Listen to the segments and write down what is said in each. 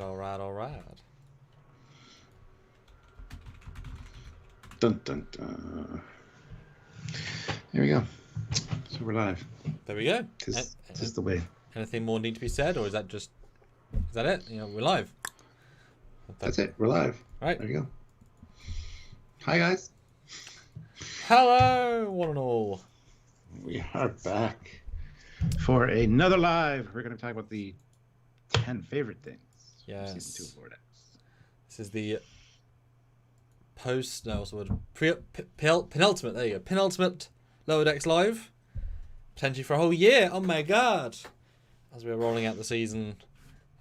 Alright. Dun dun dun. There we go. So we're live. There we go. This is the way. Anything more need to be said, or is that it? You know, we're live. That's it. We're live. Right. There you go. Hi guys. Hello, one and all. We are back for another live. We're going to talk about the 10 favorite things. Yes. Season 2 of Vortex. This is the penultimate. There you go. Penultimate Lower Decks live. Potentially for a whole year. Oh my god! As we're rolling out the season.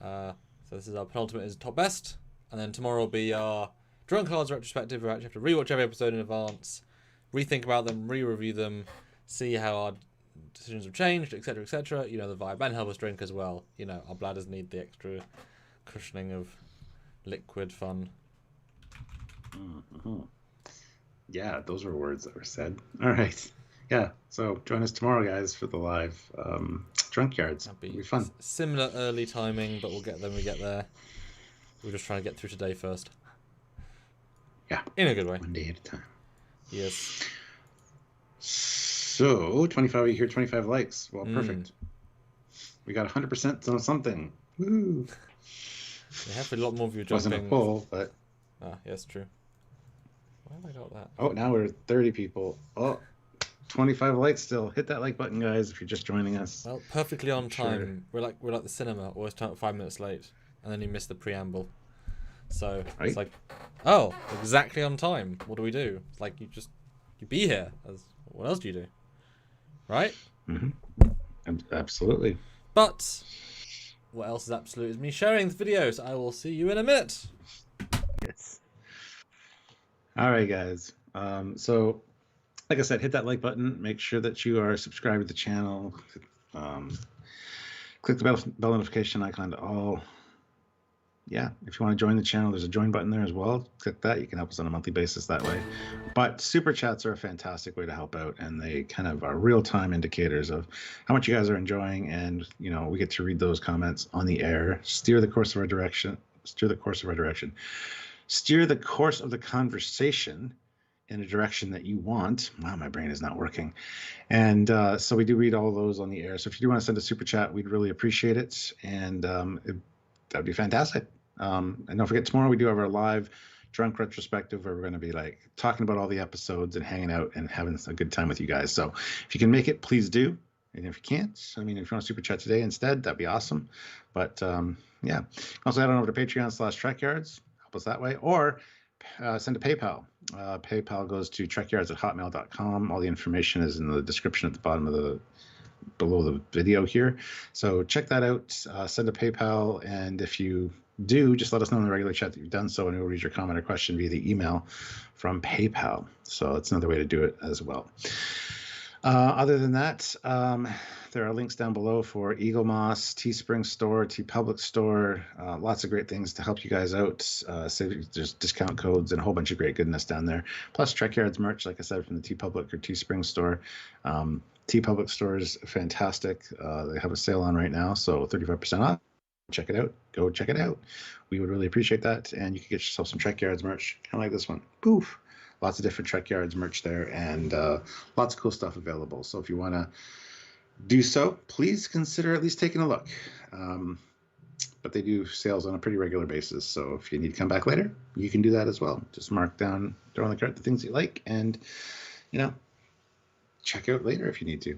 So this is our penultimate is top best, and then tomorrow will be our Drunkyards retrospective. We actually have to rewatch every episode in advance, rethink about them, re-review them, see how our decisions have changed, etc., etc. You know the vibe, and help us drink as well. You know our bladders need the extra cushioning of liquid fun. Mm-hmm. Yeah, those were words that were said. All right. Yeah, so join us tomorrow, guys, for the live Drunkyards. It'll be fun. Similar early timing, but we'll get there when we get there. We're just trying to get through today first. Yeah. In a good way. One day at a time. Yes. So, 25 you hear 25 likes. Well, perfect. We got 100% on something. Woo! We have a lot more of you jumping. Wasn't a poll, but... Ah, yes, true. Why have I got that? Oh, now we're at 30 people. Oh, 25 likes still. Hit that like button, guys, if you're just joining us. Well, perfectly on time. Sure. We're like the cinema, always 5 minutes late, and then you miss the preamble. So It's like, oh, exactly on time. What do we do? It's like you be here. What else do you do? Right? Mm-hmm. Absolutely. But what else is absolute is me sharing the video. So I will see you in a minute. Yes. All right, guys. So, like I said, hit that like button. Make sure that you are subscribed to the channel. Click the bell notification icon to all. Yeah, if you want to join the channel, there's a join button there as well. Click that. You can help us on a monthly basis that way. But super chats are a fantastic way to help out, and they kind of are real-time indicators of how much you guys are enjoying. And you know, we get to read those comments on the air, steer the course of the conversation in a direction that you want. Wow, my brain is not working. And so we do read all those on the air. So if you do want to send a super chat, we'd really appreciate it. And that'd be fantastic. And don't forget, tomorrow we do have our live drunk retrospective where we're going to be like talking about all the episodes and hanging out and having a good time with you guys. So if you can make it, please do. And if you can't, I mean, if you want to super chat today instead, that'd be awesome. But yeah, also head on over to Patreon/Trekyards. Help us that way, or send a PayPal. PayPal goes to trekyards@hotmail.com. All the information is in the description at the bottom of below the video here. So check that out. Send a PayPal, and if you do, just let us know in the regular chat that you've done so, and we'll read your comment or question via the email from PayPal. So that's another way to do it as well. Other than that, there are links down below for Eagle Moss, Teespring Store, TeePublic Store, lots of great things to help you guys out. There's discount codes and a whole bunch of great goodness down there. Plus Trekyards merch, like I said, from the TeePublic or Teespring Store. TeePublic Store is fantastic. They have a sale on right now, so 35% off. Check it out. Go check it out. We would really appreciate that. And you can get yourself some Trekyards merch, kind of like this one. Poof. Lots of different Trekyards merch there, and lots of cool stuff available. So if you want to do so, please consider at least taking a look. But they do sales on a pretty regular basis. So if you need to come back later, you can do that as well. Just mark down, throw in the cart the things you like, and, you know, check out later if you need to.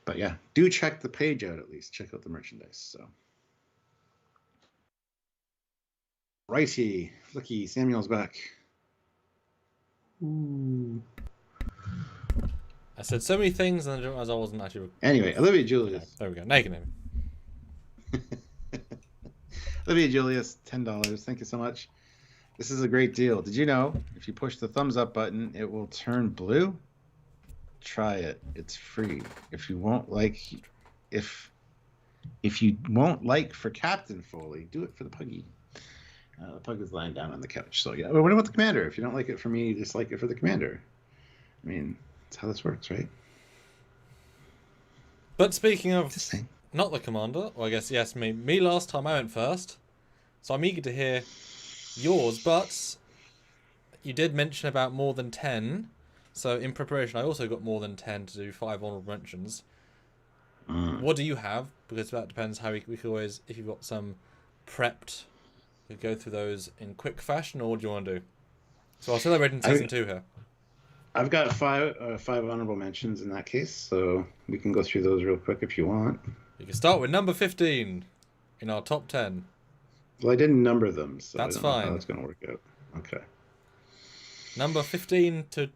But yeah, do check the page out at least. Check out the merchandise. So. Righty. Looky, Samuel's back. Ooh. I said so many things and I didn't realize I wasn't actually... Anyway, Olivia Julius. Okay, there we go. Now you can name him. Olivia Julius, $10. Thank you so much. This is a great deal. Did you know if you push the thumbs up button, it will turn blue? Try it. It's free. If you won't like... If you won't like for Captain Foley, do it for the puggy. The pug is lying down on the couch. So, yeah. But what about the commander? If you don't like it for me, just like it for the commander. I mean, that's how this works, right? But speaking of not the commander, or I guess, yes, me last time I went first. So I'm eager to hear yours, but you did mention about more than 10. So in preparation, I also got more than 10 to do 5 honorable mentions. What do you have? Because that depends how we could always, if you've got some prepped, we go through those in quick fashion, or what do you want to do? So I'll celebrate in season 2 here. I've got five honorable mentions in that case, so we can go through those real quick if you want. You can start with number 15 in our top 10. Well, I didn't number them, so That's I don't know fine. how that's going to work out. Okay. Number 15 to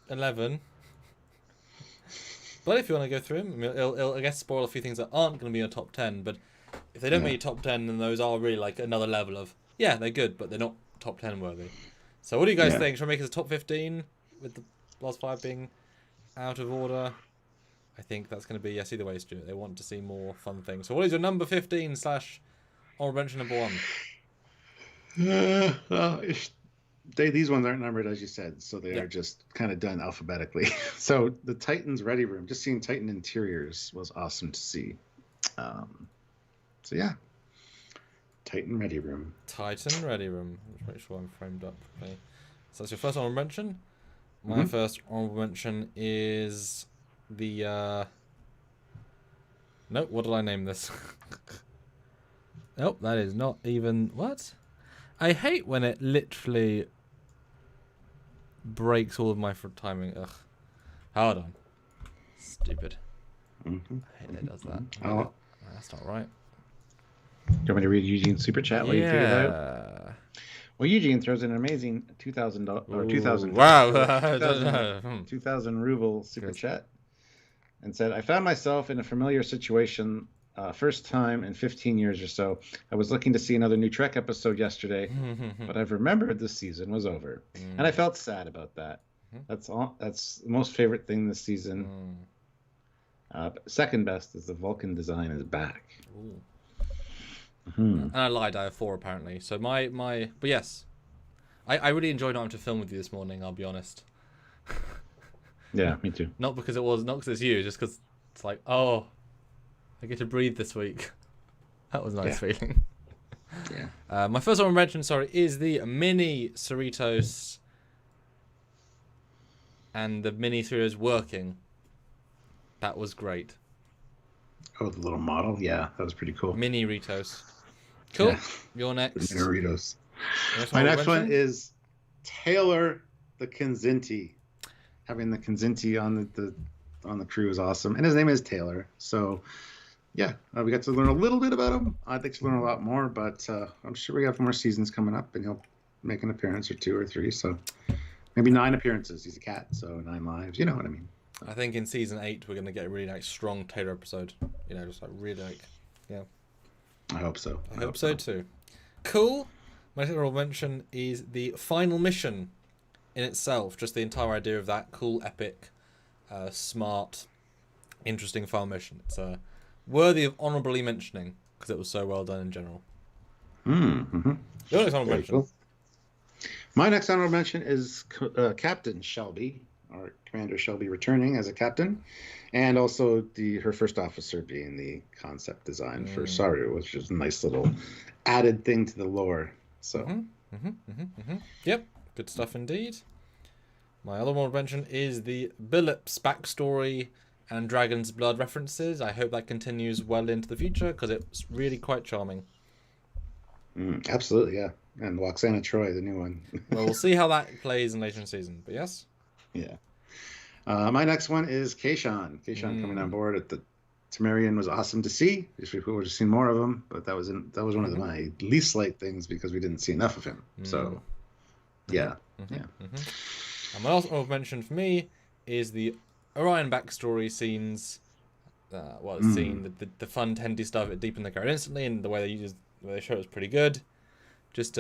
11. But if you want to go through them, it'll I guess spoil a few things that aren't going to be in your top 10. But if they don't make your top 10, then those are really like another level of, yeah, they're good, but they're not top 10 worthy. So what do you guys think? Should I make it a top 15 with the last 5 being out of order? I think that's going to be yes either way, Stuart. They want to see more fun things. So what is your number 15 / honorable mention number 1? These ones aren't numbered, as you said, so they are just kind of done alphabetically. So the Titan's Ready Room, just seeing Titan interiors was awesome to see. So yeah, Titan Ready Room. Titan Ready Room. Let's make sure I'm framed up properly. So that's your first honorable mention. My first honorable mention is the... Nope, what did I name this? Nope, that is not even... What? I hate when it literally breaks all of my timing. Ugh. Hold on. Stupid. I hate that it does that. Oh. That's not right. Do you want me to read Eugene's super chat while you figure it out? Well, Eugene throws in an amazing $2,000 or 2,000. Wow. 2,000 ruble super chat, and said, "I found myself in a familiar situation. First time in 15 years or so. I was looking to see another new Trek episode yesterday, but I've remembered the season was over, and I felt sad about that. That's the most favorite thing this season. Second best is the Vulcan design is back." Ooh. And I lied, I have 4 apparently. So but yes, I really enjoyed not having to film with you this morning, I'll be honest. Yeah, me too. Not because it's you, just because it's like, oh, I get to breathe this week. That was a nice feeling. Yeah. My first one I mentioned, is the mini Cerritos and the mini Cerritos working. That was great. Oh, the little model? Yeah, that was pretty cool. Mini Ritos. Cool. Yeah. You're next. Mini Ritos. My next one is Taylor the Kinzinti. Having the Kinzinti on the crew is awesome. And his name is Taylor. So, yeah, we got to learn a little bit about him. I'd like to learn a lot more, but I'm sure we have more seasons coming up, and he'll make an appearance or 2 or 3. So maybe 9 appearances. He's a cat, so 9 lives. You know what I mean. I think in season 8 we're going to get a really strong Taylor episode. Just really yeah. I hope so. I hope so too. Cool. My honorable mention is the final mission in itself. Just the entire idea of that cool, epic, smart, interesting final mission. It's worthy of honorably mentioning because it was so well done in general. Your next honorable mention. Cool. My next honorable mention is Captain Shelby. Our Commander Shelby returning as a captain, and also her first officer being the concept design for Saru, which is a nice little added thing to the lore. So, Yep, good stuff indeed. My other one mention is the Billups backstory and Dragon's Blood references. I hope that continues well into the future because it's really quite charming. Absolutely, yeah. And Waxana Troy, the new one. Well, we'll see how that plays in later in the season, but yes. Yeah. My next one is Key-shawn. Key-shawn coming on board at the Temerian was awesome to see. Wish we would have seen more of him, but that was one of my least liked things because we didn't see enough of him. So, yeah. And my last honorable mention for me is the Orion backstory scenes. Seeing the fun Tendy stuff, it deepened the character instantly, and the way they show it was pretty good. Just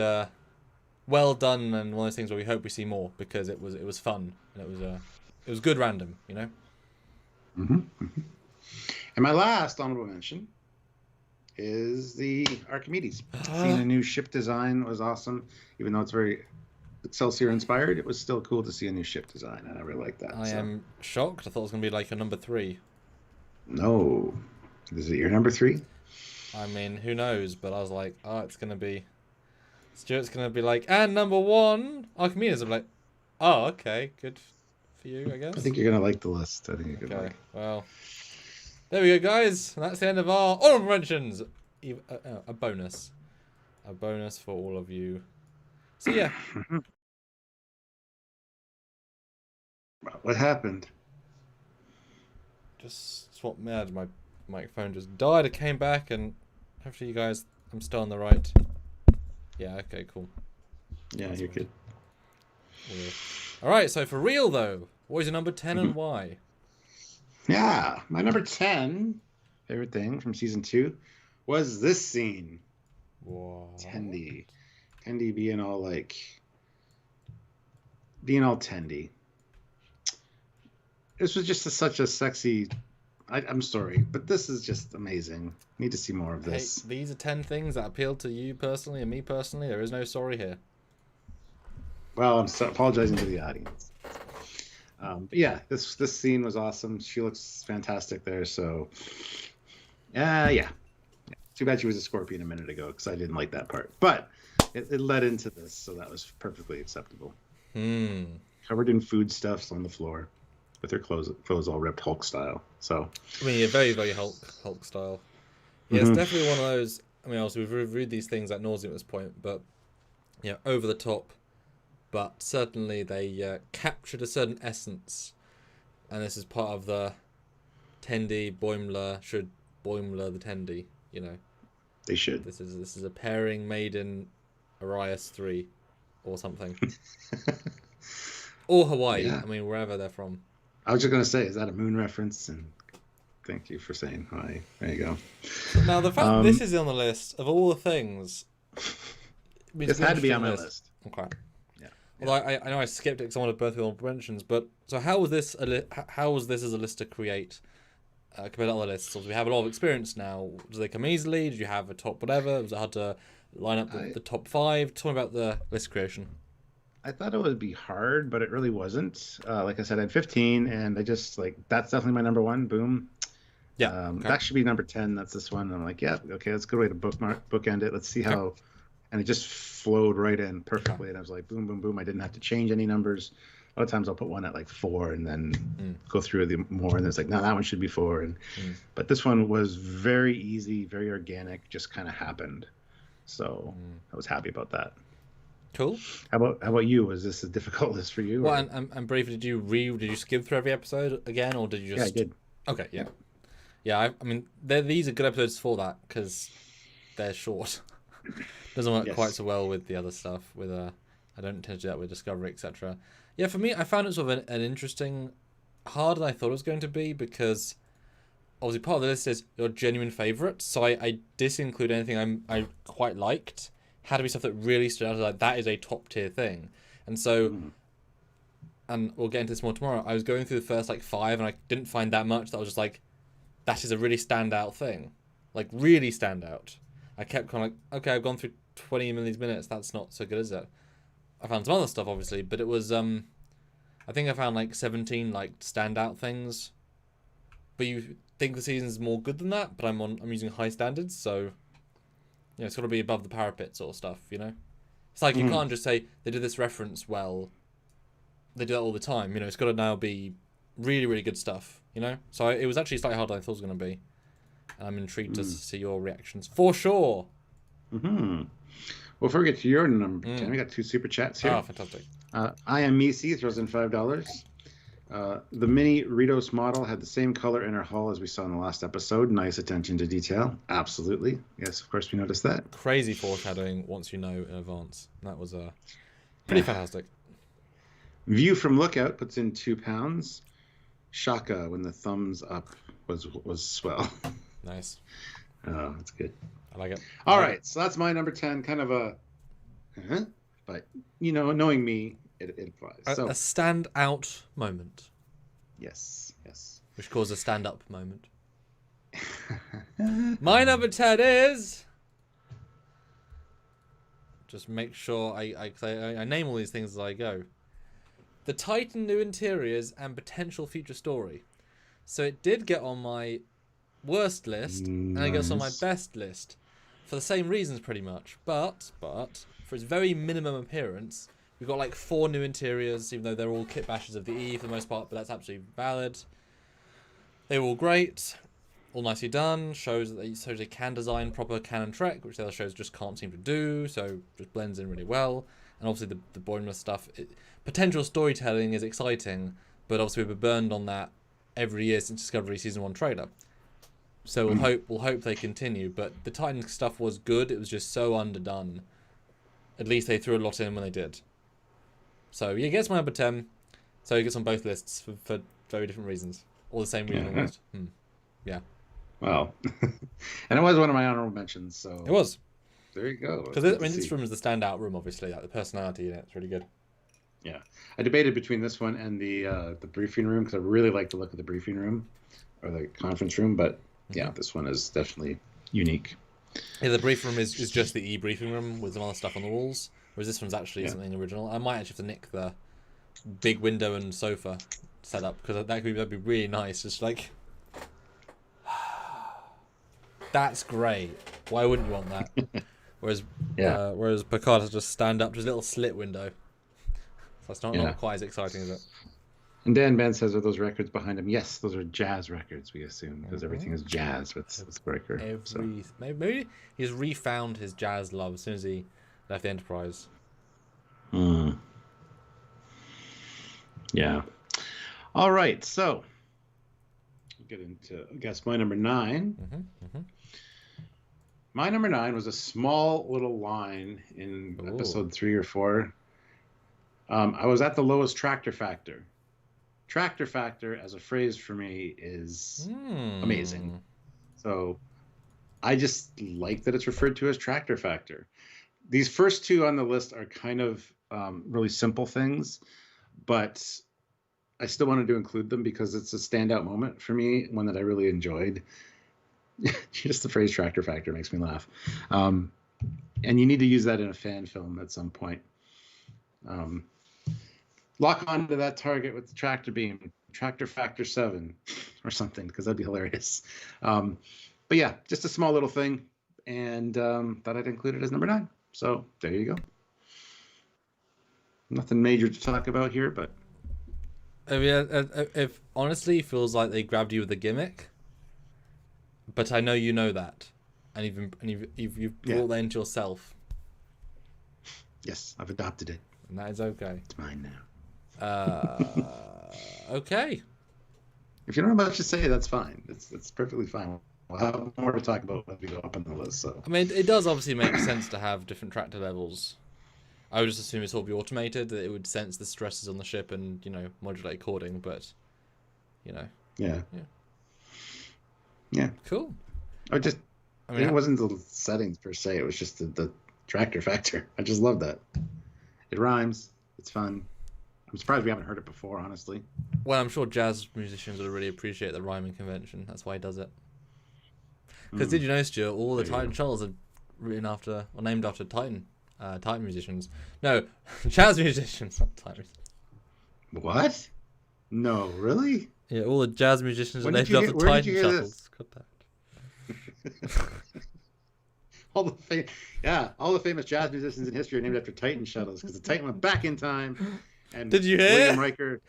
well done, and one of those things where we hope we see more because it was fun and it was good random, And my last honorable mention is the Archimedes. Seeing a new ship design was awesome, even though it's very Excelsior inspired. It was still cool to see a new ship design, and I really like that. I am shocked. I thought it was going to be like a number 3. No, is it your number 3? I mean, who knows? But I was like, it's going to be. Stuart's gonna be like, and number 1, Archimedes. I'm like, oh, okay, good for you, I guess. I think you're gonna like the list. I think you're gonna Okay, like. well, there we go, guys. And that's the end of our honorable mentions. A bonus for all of you. So yeah. What happened? Just swap mad. My microphone just died. It came back, and hopefully you guys, I'm still on the right. Yeah. Okay. Cool. Yeah, you're good. Weird. All right. So for real though, what is your number 10 and why? Yeah, my number 10 favorite thing from season 2 was this scene. What? Tendy being all Tendy. This was just such a sexy. I'm sorry, but this is just amazing. Need to see more of this. Hey, these are 10 things that appeal to you personally and me personally. There is no sorry here. Well, I'm apologizing to the audience. But yeah, this scene was awesome. She looks fantastic there. So, yeah. Too bad she was a scorpion a minute ago because I didn't like that part. But it led into this, so that was perfectly acceptable. Covered in foodstuffs on the floor, with her clothes all ripped Hulk style. So I mean, yeah, very, very Hulk style. Yeah, it's definitely one of those. I mean, obviously we've reviewed these things at nauseam at this point, but yeah, over the top. But certainly they captured a certain essence, and this is part of the Tendy Boimler should Boimler the Tendy. You know, they should. This is a pairing made in Arias 3 or something, or Hawaii. Yeah. I mean, wherever they're from. I was just gonna say, is that a moon reference? And thank you for saying Hawaii. There you go. Now the fact this is on the list of all the things, this had to be on my list. Okay. Yeah. Well, I know I skipped it because I wanted both of the mentions, but so how was this as a list to create compared to other lists? So we have a lot of experience now. Do they come easily? Did you have a top whatever? Was it hard to line up the top 5? Tell me about the list creation. I thought it would be hard, but it really wasn't. Like I said, I had 15, and I just that's definitely my number 1. Boom. Yeah. Okay. That should be number 10. That's this one. And I'm like, yeah, okay, that's a good way to bookend it. Let's see how. Okay. And it just flowed right in perfectly. Okay. And I was like, boom, boom, boom. I didn't have to change any numbers. A lot of times I'll put one at 4 and then go through the more. And it's like, no, that one should be 4. And but this one was very easy, very organic, just kind of happened. So I was happy about that. Cool. How about you? Was this a difficult list for you? Well, and briefly, did you skip through every episode again, or did you just? Yeah, I did. Okay, yeah, yeah. I mean, these are good episodes for that because they're short. Doesn't work quite so well with the other stuff. With I don't tend to do that with Discovery, etc. Yeah, for me, I found it sort of an interesting, harder than I thought it was going to be because obviously part of the list is your genuine favourites. So I disinclude anything I quite liked. Had to be stuff that really stood out. Like that is a top tier thing, and so, and we'll get into this more tomorrow. I was going through the first 5, and I didn't find that much. That I was just like, that is a really standout thing, really stand out. I kept kind of okay, I've gone through 20 of these minutes. That's not so good, is it? I found some other stuff obviously, but it was I think I found 17 standout things. But you think the season's more good than that? But I'm using high standards, so. Yeah, it's got to be above the parapet sort of stuff, you know? It's like you can't just say, they did this reference well. They do that all the time, you know? It's got to now be really, really good stuff, you know? So it was actually slightly harder than I thought it was going to be. And I'm intrigued to see your reactions, for sure. Well, before we get to your number 10, we got 2 super chats here. Oh, fantastic. I am Misi, throws in $5. The mini Ritos model had the same color in her hull as we saw in the last episode. Nice attention to detail. Absolutely. Yes, of course we noticed that. Crazy foreshadowing once you know in advance. That was pretty fantastic. View from Lookout puts in £2. Shaka when the thumbs up was swell. Nice. Oh, that's good. I like it. All right, so that's my number 10. Kind of a, but knowing me, it applies. A stand-out moment. Yes. Which caused a stand-up moment. My number 10 is... Just make sure I name all these things as I go. The Titan new interiors and potential future story. So it did get on my worst list, and it gets on my best list. for the same reasons pretty much. But for its very minimum appearance, we've got like 4 new interiors, even though they're all kit bashes of the E for the most part, but that's absolutely valid. They were all great, all nicely done, shows they can design proper Canon Trek, which the other shows just can't seem to do, so just blends in really well. And obviously the Boimler stuff, potential storytelling is exciting, but obviously we've been burned on that every year since Discovery Season 1 trailer. So we'll hope they continue, but the Titan stuff was good, it was just so underdone. At least they threw a lot in when they did. So yeah, it gets my number 10. So it gets on both lists for very different reasons. All the same reason almost. Yeah. Wow. And it was one of my honorable mentions, so It was. there you go. Because this room is the standout room, obviously. Like the personality in it's really good. Yeah. I debated between this one and the briefing room, because I really like the look of the briefing room or the conference room, but yeah, this one is definitely unique. Yeah, the briefing room is just the briefing room with some other stuff on the walls, whereas this one's actually something original. I might actually have to nick the big window and sofa setup, because that'd be really nice. Just like, that's great. Why wouldn't you want that? Whereas Picard has just stand up to his little slit window. So that's not quite as exciting, is it? And Dan Ben says, are those records behind him? Yes, those are jazz records, we assume, because everything is jazz with Breaker. Maybe he's refound his jazz love as soon as he left the Enterprise. Yeah. All right, so we'll get into, I guess, my number 9. My number 9 was a small little line in episode 3 or 4. I was at the lowest tractor factor. Tractor factor as a phrase for me is amazing. So I just like that it's referred to as tractor factor. These first 2 on the list are kind of really simple things, but I still wanted to include them because it's a standout moment for me, one that I really enjoyed. Just the phrase tractor factor makes me laugh. And you need to use that in a fan film at some point. Lock onto that target with the tractor beam, tractor factor 7 or something, because that'd be hilarious. But yeah, just a small little thing, and thought I'd include it as number 9. So there you go. Nothing major to talk about here, but I mean, it honestly feels like they grabbed you with a gimmick, but I know you know that, and you've brought that into yourself. Yes, I've adopted it, and that is okay. It's mine now. Okay. If you don't have much to say, that's fine. It's perfectly fine. We'll have more to talk about when we go up on the list. So I mean, it does obviously make sense to have different tractor levels. I would just assume it's all be automated, that it would sense the stresses on the ship and, modulate according, but, Yeah. Cool. It wasn't the settings per se, it was just the tractor factor. I just love that. It rhymes. It's fun. I'm surprised we haven't heard it before, honestly. Well, I'm sure jazz musicians would really appreciate the rhyming convention. That's why he does it. Because did you know, Stuart, all the Titan shuttles are named after Titan musicians. No, jazz musicians, not Titan. What? No, really? Yeah, all the jazz musicians are named after Titan shuttles. All the famous jazz musicians in history are named after Titan shuttles, because the Titan went back in time. And did you hear? William Riker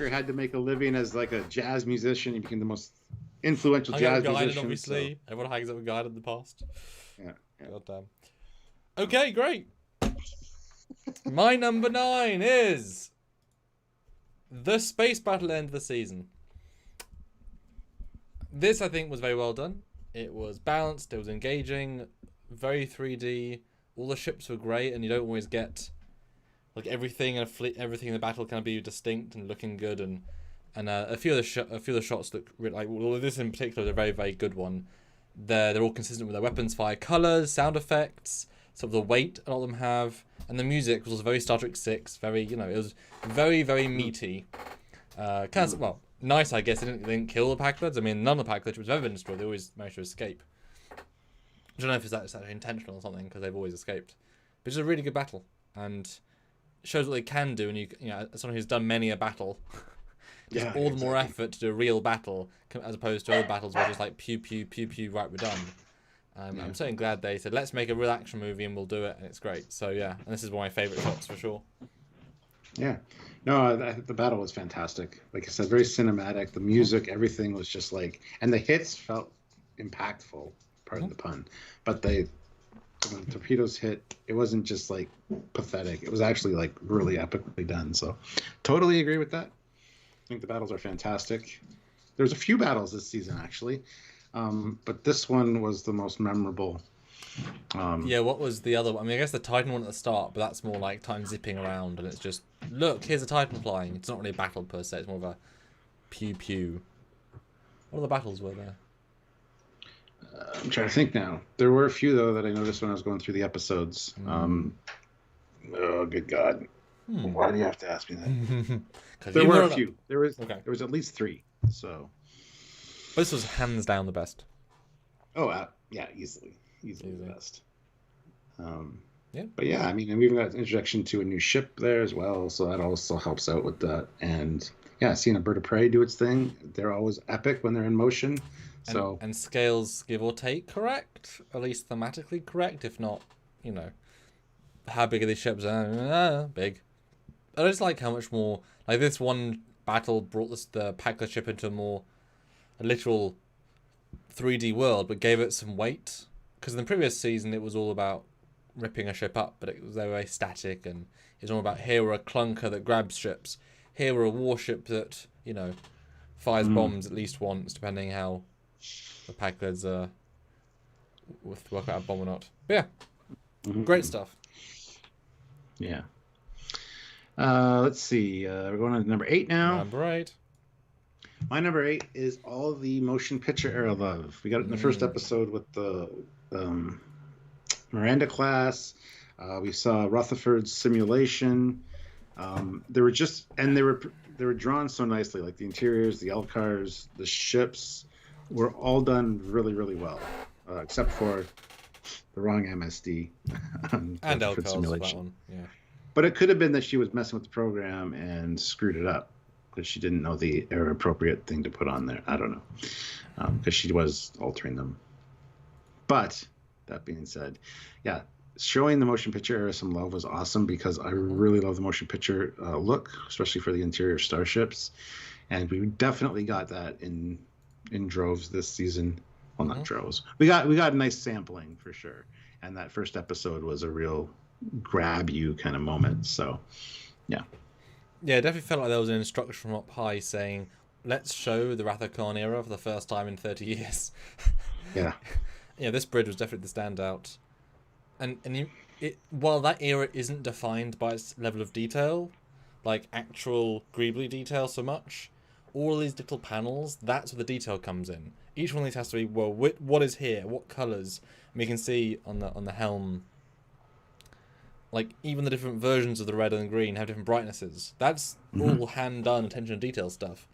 had to make a living as like a jazz musician. He became the most influential jazz musician. Obviously, everyone hangs up with Guide in the past. Yeah. God damn. Okay, great. My number 9 is the space battle end of the season. This, I think, was very well done. It was balanced. It was engaging. Very 3D. All the ships were great, and you don't always get everything in everything in the battle can be distinct and looking good, and a few of the shots look really, this in particular is a very, very good one. They're all consistent with their weapons fire colors, sound effects, sort of the weight a lot of them have, and the music was also very Star Trek 6. Very, it was very, very meaty. Nice, I guess. They didn't kill the Pakleds. I mean, none of the Pakleds which have ever been destroyed, they always managed to escape. I don't know if it's actually intentional or something, because they've always escaped. But it's a really good battle, and shows what they can do, and as someone who's done many a battle, all the more effort to do a real battle as opposed to other battles where it's just like pew pew pew pew, right, we're done. I'm so glad they said, let's make a real action movie and we'll do it, and it's great. So yeah, and this is one of my favourite shots for sure. Yeah. No, the battle was fantastic. Like I said, very cinematic. The music, everything was just like, and the hits felt impactful, pardon the pun. But when the torpedoes hit, it wasn't just like pathetic. It was actually like really epically done. So totally agree with that. I think the battles are fantastic. There's a few battles this season, actually. But this one was the most memorable. Yeah, what was the other one? I mean, I guess the Titan one at the start, but that's more like Titan zipping around, and it's just, look, here's a Titan flying. It's not really a battle per se, it's more of a pew-pew. What other battles were there? I'm trying to think now. There were a few, though, that I noticed when I was going through the episodes. Oh, good God. Why do you have to ask me that? There were a few. There was at least 3, so... This was hands down the best. Oh, yeah, easily the best. Yeah. But yeah, I mean, and we've got an introduction to a new ship there as well, so that also helps out with that. And yeah, seeing a bird of prey do its thing, they're always epic when they're in motion. So and scales, give or take, correct, at least thematically correct. If not, how big are these ships? Big. I just like how much more, like, this one battle brought the Pakled ship into a literal 3D world, but gave it some weight. Because in the previous season, it was all about ripping a ship up, but they were very static, and it's all about, here we're a clunker that grabs ships. Here we're a warship that, fires bombs at least once, depending how the Pakleds work out a bomb or not. But yeah, great stuff. Yeah. Let's see. We're going on to number 8 now. Number 8. My number 8 is all the motion picture era love. We got it in the first episode with the Miranda class. We saw Rutherford's simulation. They were drawn so nicely. Like the interiors, the Elcars, the ships were all done really, really well, except for the wrong MSD and Elcars simulation. That one. Yeah. But it could have been that she was messing with the program and screwed it up, because she didn't know the era appropriate thing to put on there. I don't know, because she was altering them. But that being said, yeah, showing the motion picture era some love was awesome, because I really love the motion picture look, especially for the interior starships, and we definitely got that in droves this season. Well, not droves. We got a nice sampling for sure, and that first episode was a real grab you kind of moment. So, yeah. Yeah, it definitely felt like there was an instruction from up high saying, let's show the Wrath of Khan era for the first time in 30 years. Yeah. Yeah, this bridge was definitely the standout. And while that era isn't defined by its level of detail, like actual greebly detail so much, all of these little panels, that's where the detail comes in. Each one of these has to be, well, what is here? What colours? And we can see on the helm, like, even the different versions of the red and the green have different brightnesses. That's all hand-done attention to detail stuff.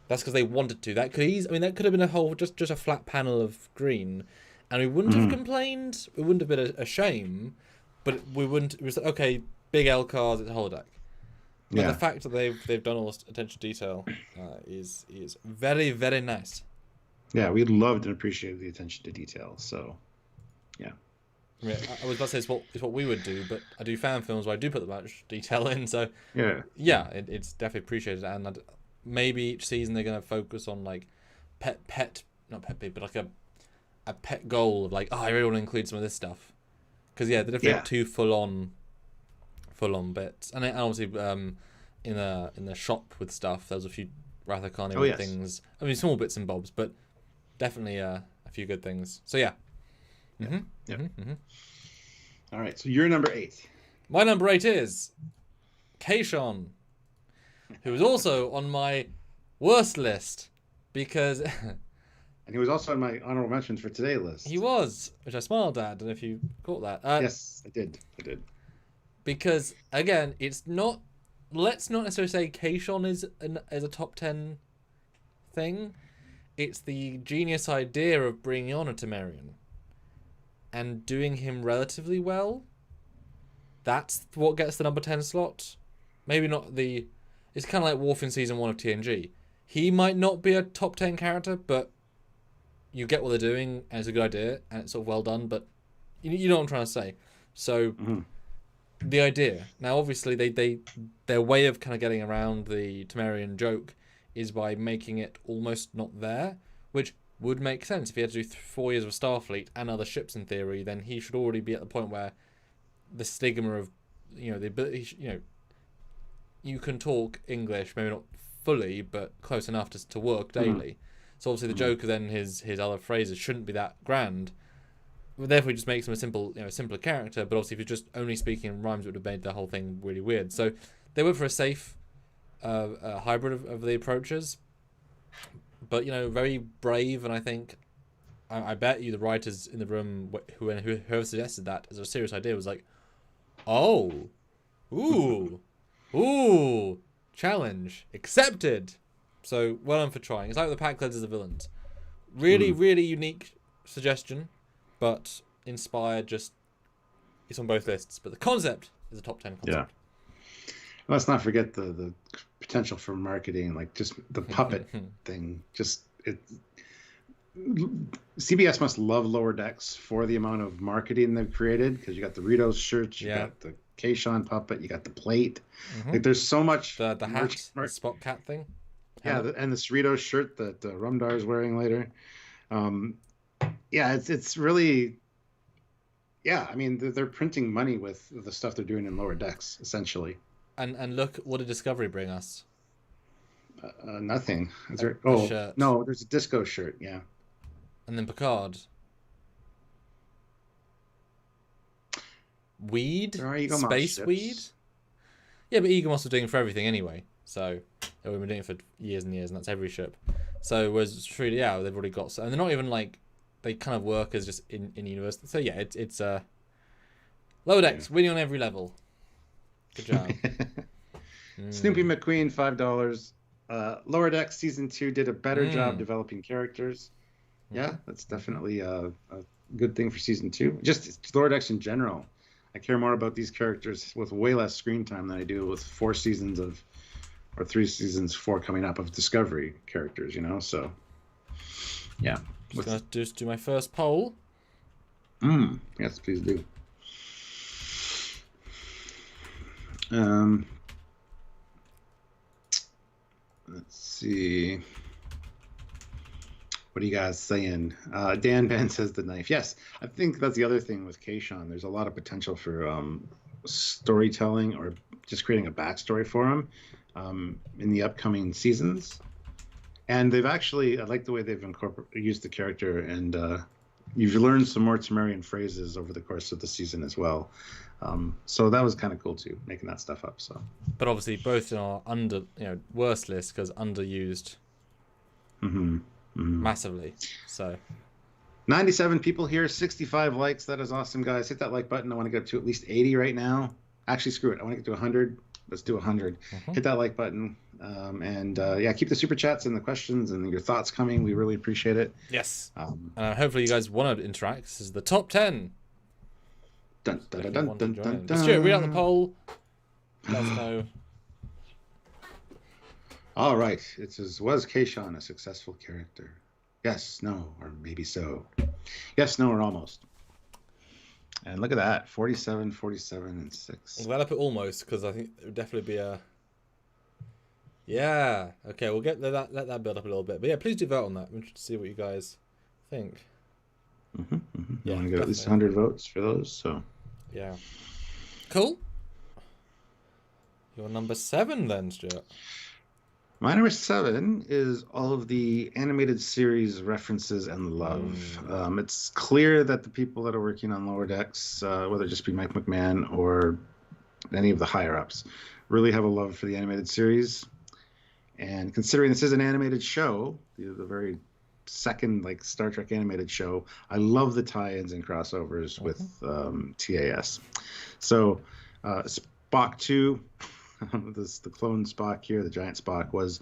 That's because they wanted to. That could have been a whole, just a flat panel of green, and we wouldn't have complained. It wouldn't have been a shame, but we wouldn't. It was like, okay, big L-cars, it's a holodeck. But the fact that they've done all this attention to detail is very, very nice. Yeah, we loved and appreciated the attention to detail. So, yeah. Yeah, I was about to say it's what we would do, but I do fan films where I do put that much detail in, so it's definitely appreciated. And maybe each season they're going to focus on like not pet peeve, but like a pet goal of like, I really want to include some of this stuff, because they're definitely too full on bits. And obviously in the shop with stuff, there was a few Wrath of Khan things. I mean, small bits and bobs, but definitely a few good things. So yeah. All right, so you're number 8. My number 8 is Key-shawn, who is also on my worst list, because and he was also on my honorable mentions for today's list. He was, which I smiled at. I don't know if you caught that. Yes, I did. Because again, it's not. Let's not necessarily say Key-shawn is a top 10 thing. It's the genius idea of bringing on a Temerian and doing him relatively well. That's what gets the number 10 slot. Maybe not the... It's kind of like Worf in season 1 of TNG. He might not be a top 10 character, but you get what they're doing, and it's a good idea, and it's sort of well done, but you know what I'm trying to say. So the idea now, obviously, their way of kind of getting around the Temerian joke is by making it almost not there, which would make sense. If he had to do 4 years of Starfleet and other ships in theory, then he should already be at the point where the stigma of, the ability, you can talk English, maybe not fully, but close enough to work daily. So obviously the joke, then his other phrases shouldn't be that grand. Therefore, he just makes him a simpler character. But obviously, if you're just only speaking in rhymes, it would have made the whole thing really weird. So they went for a safe hybrid of the approaches, but very brave. And I think I bet you the writers in the room, whoever suggested that as a serious idea, was like, oh, ooh, challenge accepted. So well done for trying. It's like the Pakleds as the villains. Really, really unique suggestion, but inspired. It's on both lists. But the concept is a top 10 concept. Yeah. Let's not forget the potential for marketing, like just the puppet thing. CBS must love Lower Decks for the amount of marketing they've created, because you got the Ritos shirts, you got the Key-shawn puppet, you got the plate. Like there's so much. The hat, the Spock cat thing. Yeah, and the Cerritos shirt that Rumdar is wearing later. It's really. Yeah, I mean they're printing money with the stuff they're doing in Lower Decks, essentially. And look, what did Discovery bring us? Nothing. Is there? Shirt. No, there's a disco shirt. Yeah. And then Picard. Weed? Space ships. weed? Yeah, but Eaglemoss was doing it for everything anyway. So we've been doing it for years and years, and that's every ship. So whereas truly, they've already got, and they're not even like, they kind of work as just in universe. So yeah, it's Lower Decks winning on every level. Good job. Snoopy McQueen, $5. Lower Decks season 2 did a better job developing characters. Yeah, that's definitely a good thing for season 2. Just Lower Decks in general. I care more about these characters with way less screen time than I do with 4 seasons or 3 seasons, 4 coming up of Discovery characters, So, yeah. Just going to do my first poll. Yes, please do. Let's see. What are you guys saying? Dan Ben says the knife. Yes, I think that's the other thing with Key-shawn. There's a lot of potential for storytelling or just creating a backstory for him in the upcoming seasons. And they've actually, I like the way they've used the character, and you've learned some more Temerian phrases over the course of the season as well. So that was kind of cool too, making that stuff up. So, but obviously both in our worst list because underused. Massively. So 97 people here, 65 likes. That is awesome, guys. Hit that like button. I want to get to at least 80 right now. Actually, screw it. I want to get to 100. Let's do 100. Hit that like button. And keep the super chats and the questions and your thoughts coming. We really appreciate it. Yes. Hopefully you guys want to interact. This is the top 10. Dun, dun, dun, dun, dun, dun, dun. Stuart, read out the poll. Let us know. All right. It says, was Key-shawn a successful character? Yes, no, or maybe so. Yes, no, or almost. And look at that. 47, 47, and 6. I'm glad I put almost, because I think it would definitely be a... Yeah. Okay, we'll let that build up a little bit. But yeah, please do vote on that. I'm interested to see what you guys think. Yeah, I want to get at least 100 votes for those, so... Yeah. Cool. You're number 7 then, Stuart. My number 7 is all of the animated series references and love. It's clear that the people that are working on Lower Decks, whether it just be Mike McMahon or any of the higher-ups, really have a love for the animated series. And considering this is an animated show, the very second Star Trek animated show, I love the tie-ins and crossovers with TAS. So Spock 2... the clone Spock here, the giant Spock, was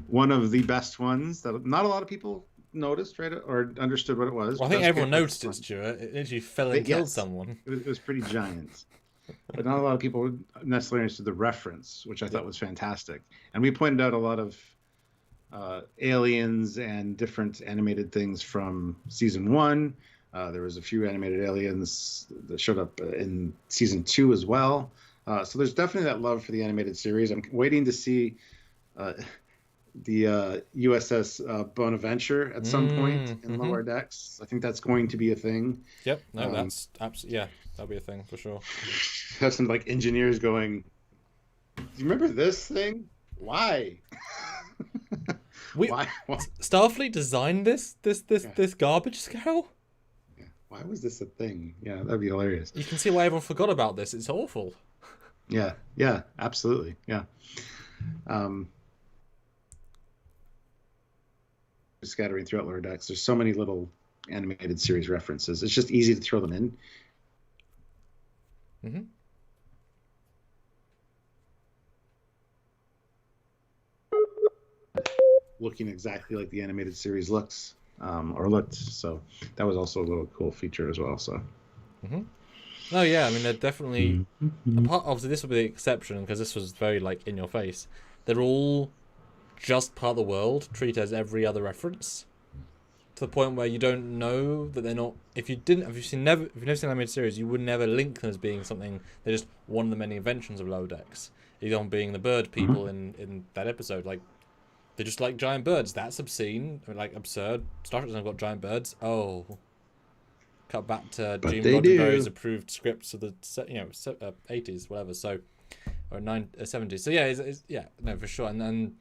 one of the best ones that not a lot of people noticed, right, or understood what it was. Well, I think everyone noticed it, Stuart. It literally fell and killed someone. It was pretty giant. But not a lot of people necessarily understood the reference, which I thought was fantastic. And we pointed out a lot of aliens and different animated things from season 1. There was a few animated aliens that showed up in season 2 as well. So there's definitely that love for the animated series. I'm waiting to see the USS Bonaventure at some point in Lower Decks. I think that's going to be a thing. Yep, no, that's absolutely, yeah, that'll be a thing for sure. Have some like engineers going, do you remember this thing? Why? Why? Starfleet designed this garbage scale? Yeah. Why was this a thing? Yeah, that'd be hilarious. You can see why everyone forgot about this. It's awful. Yeah, absolutely. Yeah. Scattering throughout Lower Decks, there's so many little animated series references. It's just easy to throw them in. Mm-hmm. Looking exactly like the animated series looks, or looked. So that was also a little cool feature as well. So. Mm-hmm. No, yeah, I mean they're definitely. Obviously, this will be the exception because this was very like in your face. They're all just part of the world, treated as every other reference, to the point where you don't know that they're not. If you've never seen an animated series, you would never link them as being something. They're just one of the many inventions of Lower Decks. Example being the bird people in that episode, like they're just like giant birds. That's obscene, like absurd. Star Trek has got giant birds. Oh, cut back to Gene Roddenberry's approved scripts of the 80s, whatever. So or 70s. So yeah, it's no for sure. And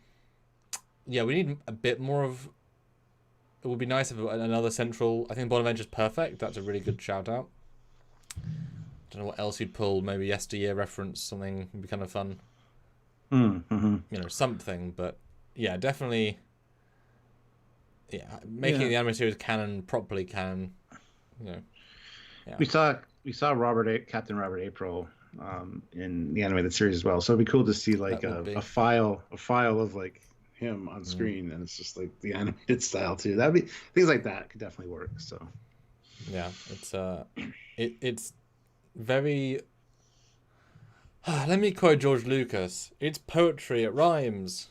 yeah, we need a bit more of. It would be nice if another central. I think Bonaventure's perfect. That's a really good shout out. Don't know what else you'd pull. Maybe yesteryear reference, something would be kind of fun. Something. But yeah, definitely. Yeah, making the anime series properly canon. Yeah. We saw Captain Robert April in the animated series as well. So it'd be cool to see like a file of like him on screen, and it's just like the animated style too. That'd be things like that could definitely work. So yeah, it's very. Let me quote George Lucas. It's poetry. It rhymes.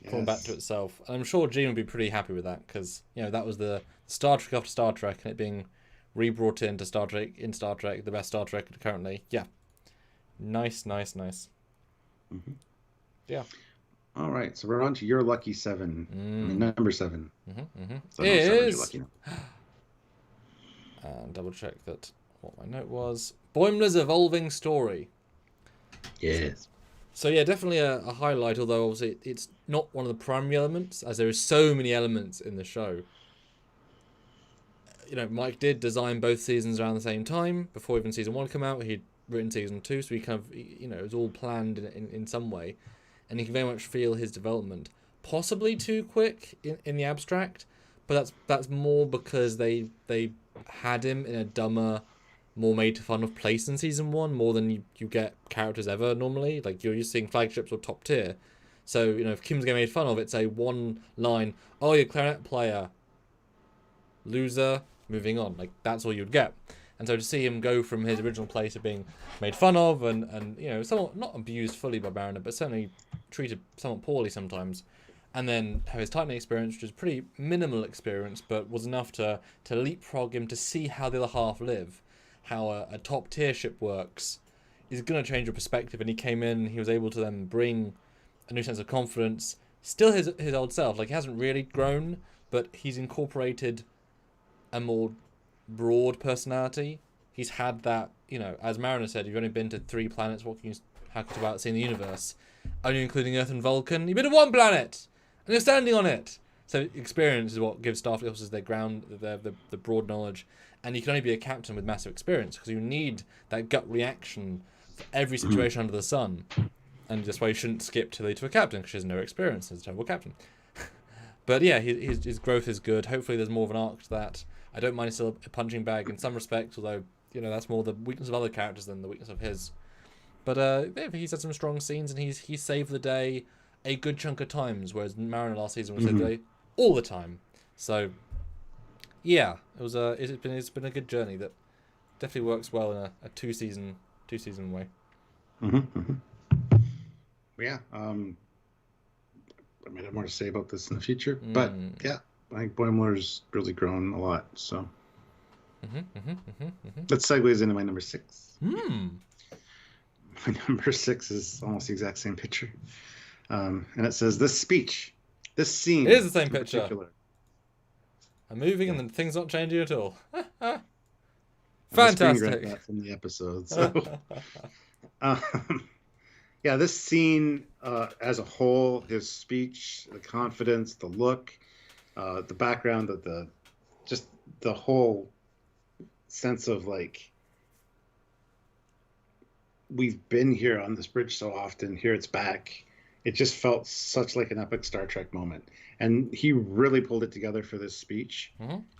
Yes. Coming back to itself, and I'm sure Gene would be pretty happy with that because that was the Star Trek after Star Trek, and it being rebrought into Star Trek, the best Star Trek currently. Yeah, nice. Mm-hmm. Yeah. All right, so we're on to your lucky 7. I mean, number 7. So it is. And double check that what my note was. Boimler's evolving story. Yes. So yeah, definitely a highlight. Although obviously it's not one of the primary elements, as there are so many elements in the show. Mike did design both seasons around the same time before even season 1 came out. He'd written season 2, so he kind of it was all planned in some way. And you can very much feel his development. Possibly too quick in the abstract, but that's more because they had him in a dumber, more made to fun of place in season 1, more than you get characters ever normally. Like you're used to seeing flagships or top tier. So, if Kim's getting made fun of, it's a one line, oh, you're a clarinet player, loser, moving on. Like that's all you'd get. And so to see him go from his original place of being made fun of and somewhat not abused fully by Mariner, but certainly treated somewhat poorly sometimes, and then have his Titan experience, which is pretty minimal experience, but was enough to leapfrog him to see how the other half live, how a top tier ship works, is going to change your perspective. And he came in, he was able to then bring a new sense of confidence, still his old self. Like he hasn't really grown, but he's incorporated a more broad personality. He's had that, as Mariner said, you've only been to 3 planets, how can you talk about seeing the universe? Only including Earth and Vulcan. You've been to 1 planet, and you're standing on it. So experience is what gives Starfleet officers their ground, the broad knowledge. And you can only be a captain with massive experience because you need that gut reaction for every situation under the sun. And that's why you shouldn't skip to a captain, because she has no experience as a terrible captain. But yeah, his growth is good. Hopefully there's more of an arc to that. I don't mind he's still a punching bag in some respects, although that's more the weakness of other characters than the weakness of his. But he's had some strong scenes, and he saved the day a good chunk of times, whereas Mariner last season was saved the day all the time. So yeah, it's been a good journey that definitely works well in a two season way. Yeah. I might have more to say about this in the future. But yeah, I think Boimler's really grown a lot. So that segues into my number 6. My number 6 is almost the exact same picture. And it says, this scene. It is the same picture. I'm moving and the thing's not changing at all. Fantastic. That from the episode. So. Yeah, this scene as a whole, his speech, the confidence, the look, the background, just the whole sense of like, we've been here on this bridge so often, here it's back. It just felt such like an epic Star Trek moment. And he really pulled it together for this speech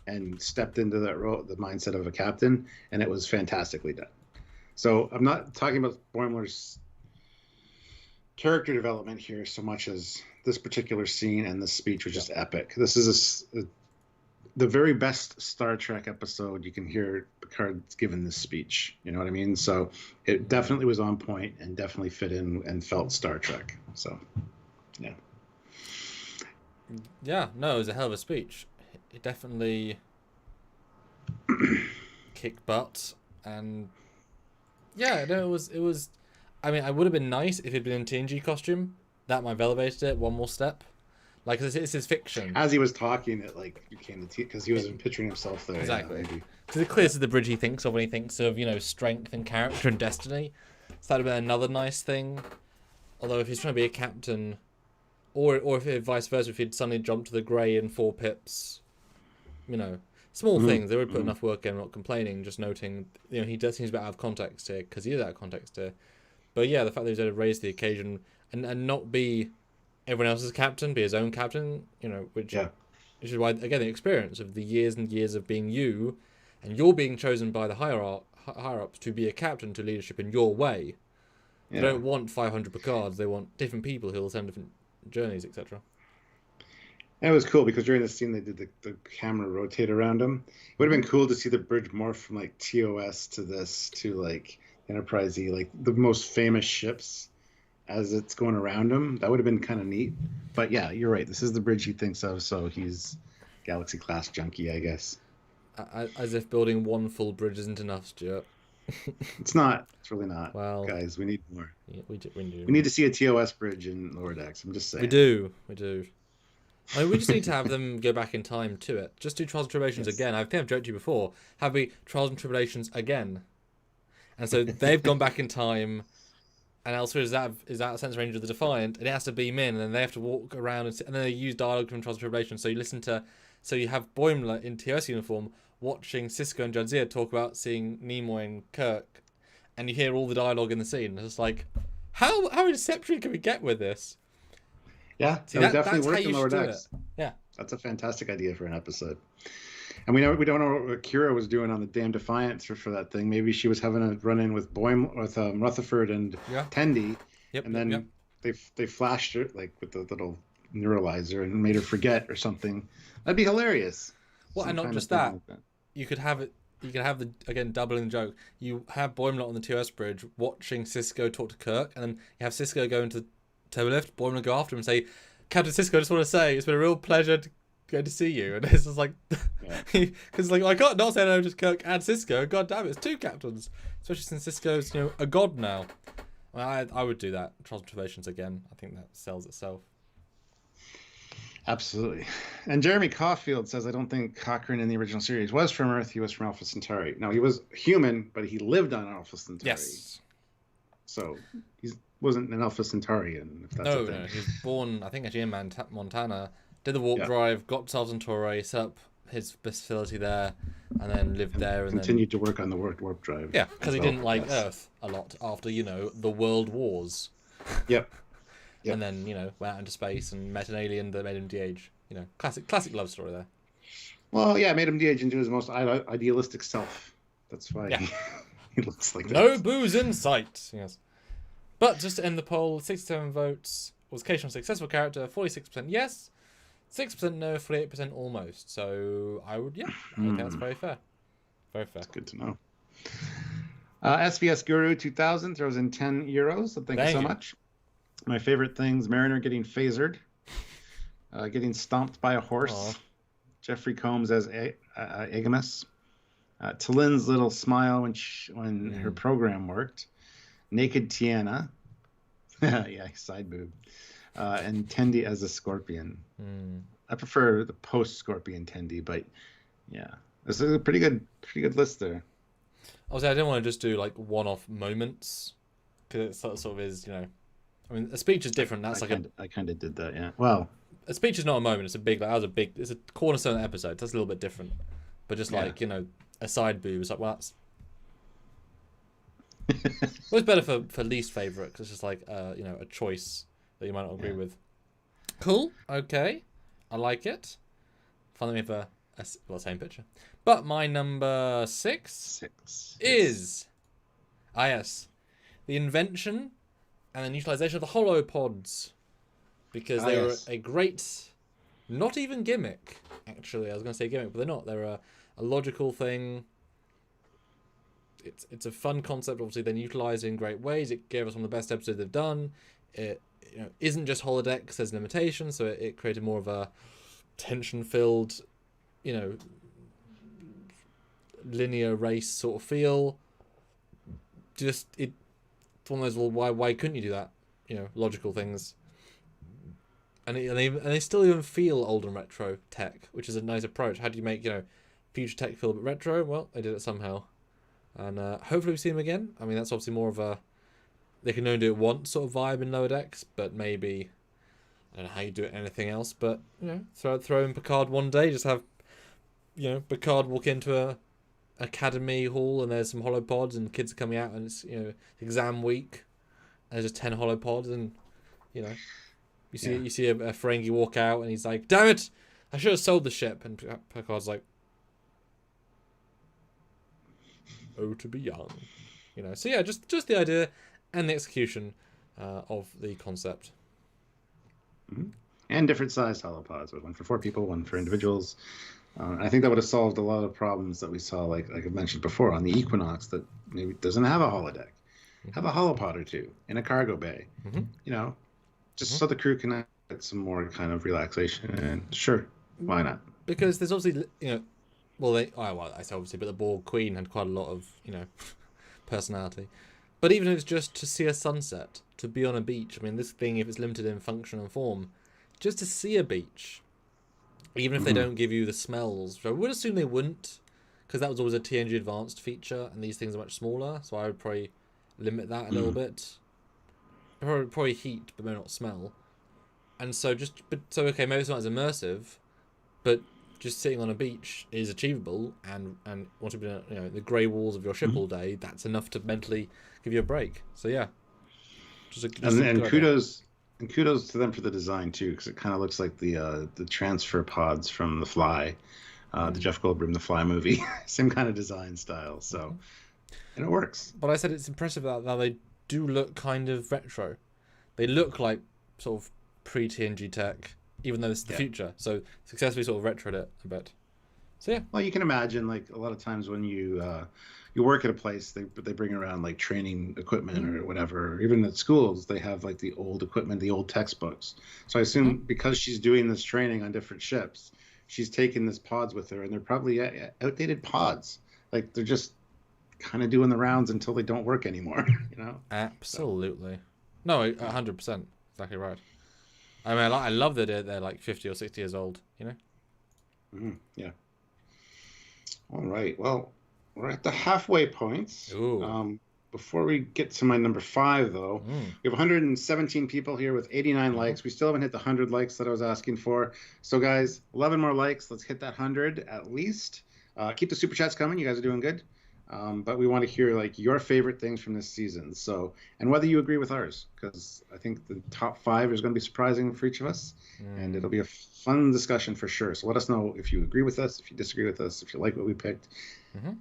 and stepped into that role, the mindset of a captain, and it was fantastically done. So I'm not talking about Boimler's character development here so much as this particular scene and this speech was just epic. This is the very best Star Trek episode you can hear Picard given this speech. You know what I mean? So it definitely was on point and definitely fit in and felt Star Trek. So, yeah. Yeah, no, it was a hell of a speech. It definitely kicked butt, and yeah, no, it was. I mean, it would have been nice if it'd been in TNG costume. That might have elevated it one more step. Like, this is fiction. As he was talking, it like became because he was picturing himself there. Exactly. Because it clears the bridge he thinks of when he thinks of, strength and character and destiny. So that would have been another nice thing. Although if he's trying to be a captain, or if it, vice versa, if he'd suddenly jumped to the grey in 4 pips, small things. They would put enough work in. I'm not complaining, just noting, he does seems a bit out of context here, because he is out of context here. But yeah, the fact that he's able to raise the occasion and not be everyone else's captain, be his own captain, which is why, again, the experience of the years and years of being you, and you're being chosen by the higher-ups to be a captain to leadership in your way. They don't want 500 Picards, they want different people who'll send different journeys, etc. And it was cool because during the scene they did the camera rotate around him. It would have been cool to see the bridge morph from like TOS to this to like Enterprise-y, like the most famous ships as it's going around him. That would have been kind of neat. But yeah, you're right. This is the bridge he thinks of, so he's Galaxy class junkie, I guess. As if building one full bridge isn't enough, Stuart. It's not. It's really not. Well, guys, we need more. Yeah, we do. We need to see a TOS bridge in Lower Decks. I'm just saying. We do. I mean, we just need to have them go back in time to it. Just do Trials and Tribulations again. I think I've joked to you before. Have we Trials and Tribulations again? And so they've gone back in time, and elsewhere is that a sense range of the Defiant, and it has to beam in, and then they have to walk around, and then they use dialogue from Trials and Tribulations. So you have Boimler in TOS uniform watching Sisko and Jadzia talk about seeing Nimoy and Kirk, and you hear all the dialogue in the scene. It's like, how inception can we get with this? Yeah, see, that would definitely work in in Lower Decks. Yeah, that's a fantastic idea for an episode. And we don't know what Kira was doing on the damn Defiant for that thing. Maybe she was having a run-in with Rutherford and Tendy, and then they flashed her like with the little neuralizer and made her forget or something. That'd be hilarious. Well, and not just that. You could have it. You could have the, again, doubling the joke. You have Boimler on the TOS bridge watching Sisko talk to Kirk, and then you have Sisko go into turbo lift. Boimler go after him and say, "Captain Sisko, I just want to say it's been a real pleasure to go to see you." And it's just like, because I can't not say no, just Kirk and Sisko. God damn it, it's 2 captains, especially since Sisko's a god now. I would do that. Trials and Tribulations again. I think that sells itself. Absolutely. And Jeremy Caulfield says, I don't think Cochrane in the original series was from Earth. He was from Alpha Centauri. Now, he was human, but he lived on Alpha Centauri. Yes. So he wasn't an Alpha Centaurian, if that's a thing. No, he was born, I think, actually in Montana, did the warp drive, got to Centauri, set up his facility there, and then lived there. And continued to work on the warp drive. Yeah, because he didn't like Earth a lot after, the World Wars. Yep. And then, went out into space and met an alien that made him de-age. Classic love story there. Well, yeah, made him de-age into his most idealistic self. That's why he looks like that. No booze in sight. Yes. But just to end the poll, 67 votes. Was Key-shawn a successful character? 46% yes. 6% no, 48% almost. So I would, I think that's very fair. Very fair. That's good to know. SBS Guru 2000 throws in €10. So thank you so much. My favorite things, Mariner getting phasered. getting stomped by a horse. Aw. Jeffrey Combs as Agamus. Talin's little smile when her program worked. Naked Tiana. Yeah, side boob. And Tendy as a scorpion. I prefer the post-scorpion Tendy, but yeah, this is a pretty good list there. Obviously, I didn't want to just do like one-off moments because it sort of is, you know. I mean, a speech is different. That's I kind of did that, yeah. Well, a speech is not a moment. It's a big, it's a cornerstone episode. That's a little bit different. But just like, you know, a side boob is like, well, that's. Well, it's better for least favorite because it's just like, you know, a choice that you might not agree with. Cool. Okay. I like it. Finally, we have a same picture. But my number 6 is, yes, the invention and then utilization of the Holo-pods, because they were a great, not even gimmick. Actually, I was going to say gimmick, but they're not. They're a logical thing. It's a fun concept. Obviously, then utilized in great ways. It gave us one of the best episodes they've done. It isn't just holodeck. There's limitations, so it created more of a tension-filled, you know, linear race sort of feel. Just it's one of those, well, why couldn't you do that? You know, logical things. And they still even feel old and retro tech, which is a nice approach. How do you make, you know, future tech feel a bit retro? Well, they did it somehow. And hopefully we see them again. I mean, that's obviously more of a, they can only do it once sort of vibe in Lower Decks, but maybe, I don't know how you do it anything else, but, you know, throw in Picard one day, just have, you know, Picard walk into a academy hall and there's some holopods and kids are coming out and it's, you know, exam week and there's just 10 holopods and, you know, you see a Ferengi walk out and he's like, damn it, I should have sold the ship, and Picard's like, oh, to be young, you know. So yeah, just the idea and the execution of the concept. And different sized holopods, one for 4 people, one for individuals. I think that would have solved a lot of problems that we saw, like I mentioned before, on the Equinox, that maybe doesn't have a holodeck. Have a holopod or 2 in a cargo bay. You know, just so the crew can get some more kind of relaxation. And sure, why not? Because there's obviously, you know, well, I say obviously, but the Borg Queen had quite a lot of, you know, personality. But even if it's just to see a sunset, to be on a beach, I mean, this thing, if it's limited in function and form, just to see a beach, even if they don't give you the smells, which I would assume they wouldn't, because that was always a TNG advanced feature, and these things are much smaller, so I would probably limit that a little bit. Probably heat, but maybe not smell. And so okay, maybe it's not as immersive, but just sitting on a beach is achievable, and want to be, you know, the grey walls of your ship all day, that's enough to mentally give you a break. So yeah, and kudos to them for the design too, because it kind of looks like the transfer pods from The Fly, the Jeff Goldblum The Fly movie, same kind of design style. So and it works. But I said it's impressive that they do look kind of retro. They look like sort of pre-TNG tech, even though it's the future. So successfully sort of retroed it a bit. So yeah. Well, you can imagine, like, a lot of times when you work at a place, they bring around like training equipment or whatever. Or even at schools, they have like the old equipment, the old textbooks. So I assume because she's doing this training on different ships, she's taking these pods with her, and they're probably outdated pods. Like, they're just kind of doing the rounds until they don't work anymore. You know? Absolutely. So. No, 100%. Exactly right. I mean, I love that they're like 50 or 60 years old, you know? Yeah. All right. Well, we're at the halfway point. Before we get to my number 5, though, we have 117 people here with 89 likes. We still haven't hit the 100 likes that I was asking for. So, guys, 11 more likes. Let's hit that 100 at least. Keep the super chats coming. You guys are doing good. But we want to hear like your favorite things from this season. So, and whether you agree with ours, because I think the top 5 is going to be surprising for each of us, and it'll be a fun discussion for sure. So let us know if you agree with us, if you disagree with us, if you like what we picked.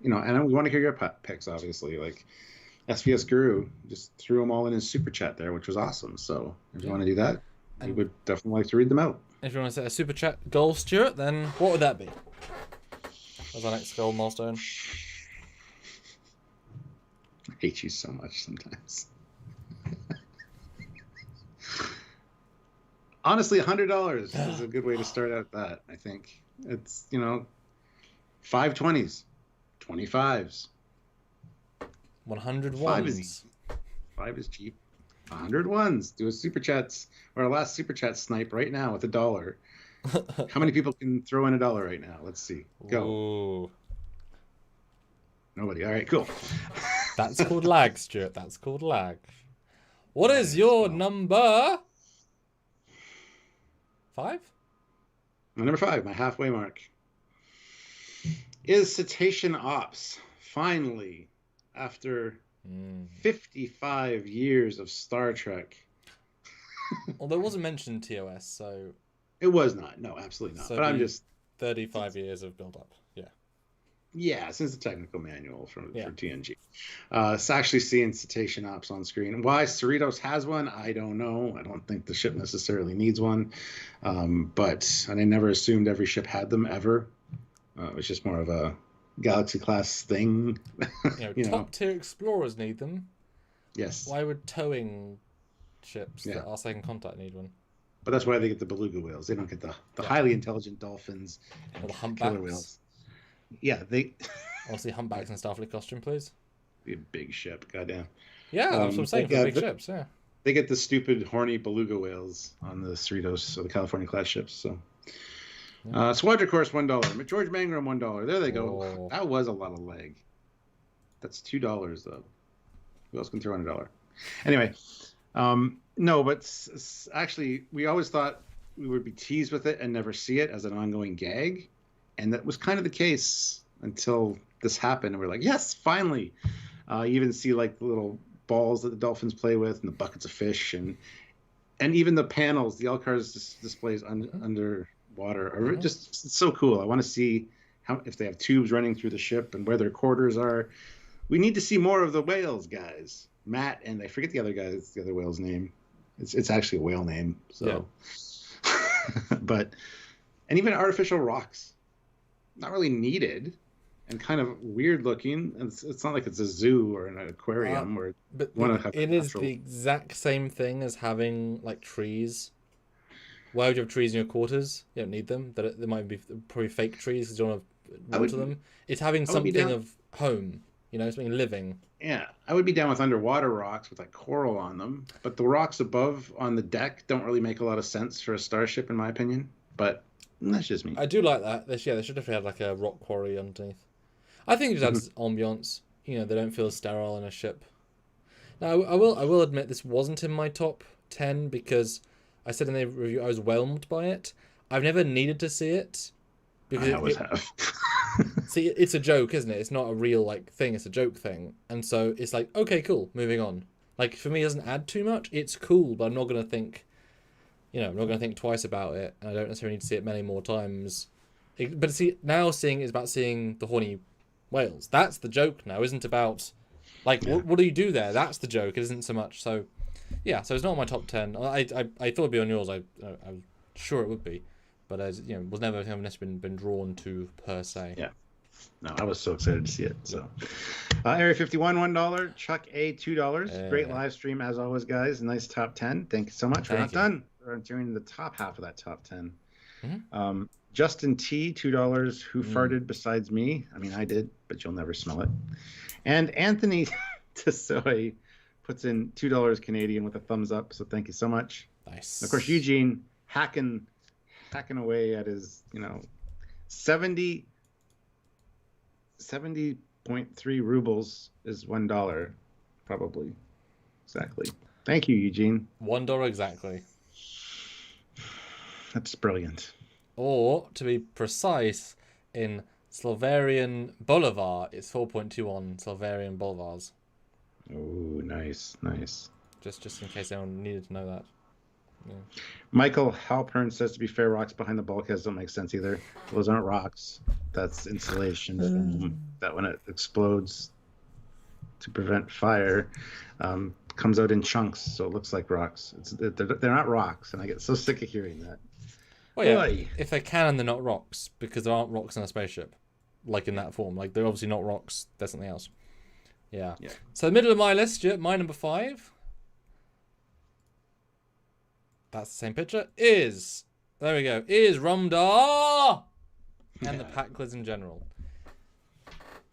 You know, and we want to hear your picks, obviously. Like SVS Guru just threw them all in his super chat there, which was awesome. So if you want to do that, we would definitely like to read them out. If you want to set a super chat goal, Stuart, then what would that be? What's our next goal milestone? I hate you so much sometimes. Honestly, $100 is a good way to start out that, I think. It's, 520s, 25s. 100 Five ones. is easy. 5 is cheap. 100 ones. Do a super chats or our last super chat snipe right now with $1. How many people can throw in $1 right now? Let's see. Go. Ooh. Nobody. All right, cool. That's called lag, Stuart. That's called lag. What is your number? 5? My number 5, my halfway mark, is Cetacean Ops. Finally, after 55 years of Star Trek. Although it wasn't mentioned TOS, so... It was not. No, absolutely not. So but I'm just... 35 years of build-up. Yeah. Yeah, since the technical manual for TNG. It's actually seeing Cetacean Ops on screen. Why Cerritos has one, I don't know. I don't think the ship necessarily needs one. But I never assumed every ship had them ever. It was just more of a Galaxy-class thing. Top-tier explorers need them. Yes. Why would towing ships that are second contact need one? But that's why they get the beluga whales. They don't get the highly intelligent dolphins or the humpbacks. Killer whales. Yeah, they... I want to see humpbacks in Starfleet costume, please. Be a big ship, goddamn. Yeah, that's what I'm saying, for big ships, yeah. They get the stupid, horny beluga whales on the Cerritos, or the California-class ships, so... Squadron Course, $1. George Mangrum, $1. There they go. Oh. That was a lot of leg. That's $2, though. Who else can throw in $1? Anyway, no, but actually, we always thought we would be teased with it and never see it as an ongoing gag. And that was kind of the case until this happened. And we're like, yes, finally. You even see like the little balls that the dolphins play with and the buckets of fish. And even the panels, the LCARS displays underwater are just it's so cool. I want to see if they have tubes running through the ship and where their quarters are. We need to see more of the whales, guys. Matt, and I forget the other whale's name. It's actually a whale name. So, but, and even artificial rocks. Not really needed and kind of weird looking. It's not like it's a zoo or an aquarium or but it is the exact same thing as having like trees. Why would you have trees in your quarters? You don't need them. There might be probably fake trees because you don't want to water them. It's having something of home, something living. Yeah, I would be down with underwater rocks with like coral on them, but the rocks above on the deck don't really make a lot of sense for a starship in my opinion. But that's just me. I do like that. They should definitely have like a rock quarry underneath. I think it adds ambiance. They don't feel sterile in a ship. Now, I will admit this wasn't in my top 10 because I said in the review I was whelmed by it. I've never needed to see it. Because I always have. See, it's a joke, isn't it? It's not a real like thing. It's a joke thing. And so it's like, okay, cool, moving on. Like, for me, it doesn't add too much. It's cool, but I'm not going to think... I'm not going to think twice about it. And I don't necessarily need to see it many more times. But see, now seeing is about seeing the horny whales. That's the joke now. Isn't about, like, what do you do there? That's the joke. It isn't so much. So, yeah. So it's not on my top 10. I thought it'd be on yours. I'm sure it would be, but as was never been drawn to per se. Yeah. No, I was so excited to see it. So, Area 51, $1. Chuck A, $2. Great live stream as always, guys. Nice top 10. Thank you so much. We're not done. We're entering the top half of that top 10. Mm-hmm. Justin T, $2. Who farted besides me? I mean, I did, but you'll never smell it. And Anthony Tasoy puts in $2 Canadian with a thumbs up. So thank you so much. Nice. And of course, Eugene hacking away at his 70.3 rubles is $1, probably. Exactly. Thank you, Eugene. $1 exactly. That's brilliant. Or, to be precise, in Slovarian Bolivar, it's 4.21 Slovarian Bolivars. Oh, nice. Just in case anyone needed to know that. Yeah. Michael Halpern says, to be fair, rocks behind the bulkheads don't make sense either. Those aren't rocks. That's insulation foam that when it explodes to prevent fire comes out in chunks, so it looks like rocks. They're not rocks, and I get so sick of hearing that. Well, yeah, if they're Canon, they're not rocks, because there aren't rocks in a spaceship, like in that form. Like, they're obviously not rocks, there's something else. Yeah. So the middle of my list, my number 5. that's the same picture, is, there we go, is Rumdar and the Pakleds in general.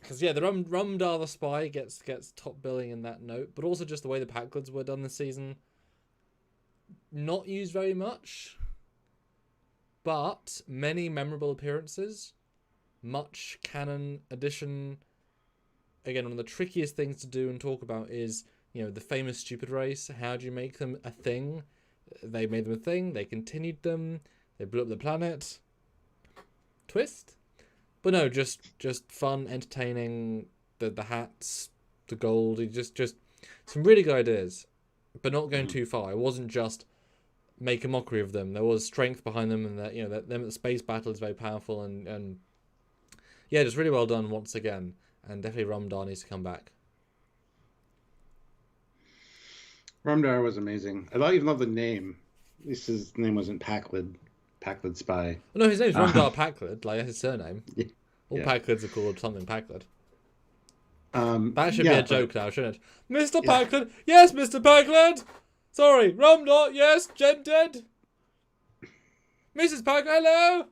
Because, yeah, the Rumdar the Spy gets top billing in that note, but also just the way the Pakleds were done this season. Not used very much, but many memorable appearances. Much canon addition. Again, one of the trickiest things to do and talk about is, the famous stupid race. How do you make them a thing? They made them a thing. They continued them. They blew up the planet. Twist? But no, just fun, entertaining. The hats, the gold. Just some really good ideas, but not going too far. It wasn't just make a mockery of them. There was strength behind them, and that them at the space battle is very powerful, and yeah, just really well done once again. And definitely Rumdar needs to come back. Rumdar was amazing. I even love the name. At least his name wasn't Pakled Spy. No, his name's Rumdar Pakled, like his surname. Yeah. All Pakleds are called something Pakled. That That should be a joke now, shouldn't it? Mr. Pakled, yes, Mr. Pakled. Sorry, Rumdar, yes, Jen dead. Mrs. Pakled, hello.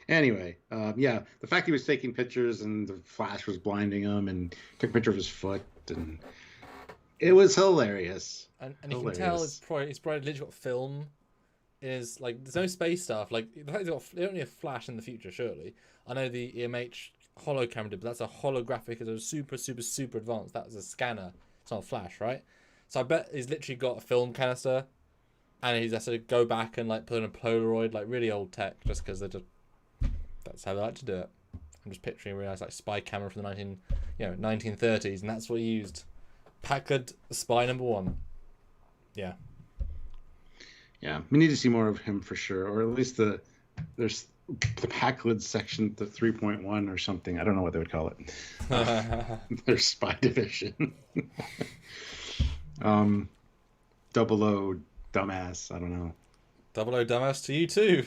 Anyway, the fact he was taking pictures and the flash was blinding him and took a picture of his foot, and it was hilarious. And you can tell it's probably literally got film. Is like there's no space stuff. Like they don't need a flash in the future, surely. I know the EMH holo camera did, but that's a holographic. It's a super advanced. That was a scanner. It's not a flash, right? So I bet he's literally got a film canister, and he's has to go back and like put in a Polaroid, like really old tech, just because that's how they like to do it. I'm just picturing a real nice like spy camera from the 1930s, and that's what he used. Pakled Spy #1. Yeah. Yeah, we need to see more of him for sure, or at least there's the Pakled section, the 3.1 or something. I don't know what they would call it. Their spy division. 00 dumbass. I don't know. 00 dumbass to you too.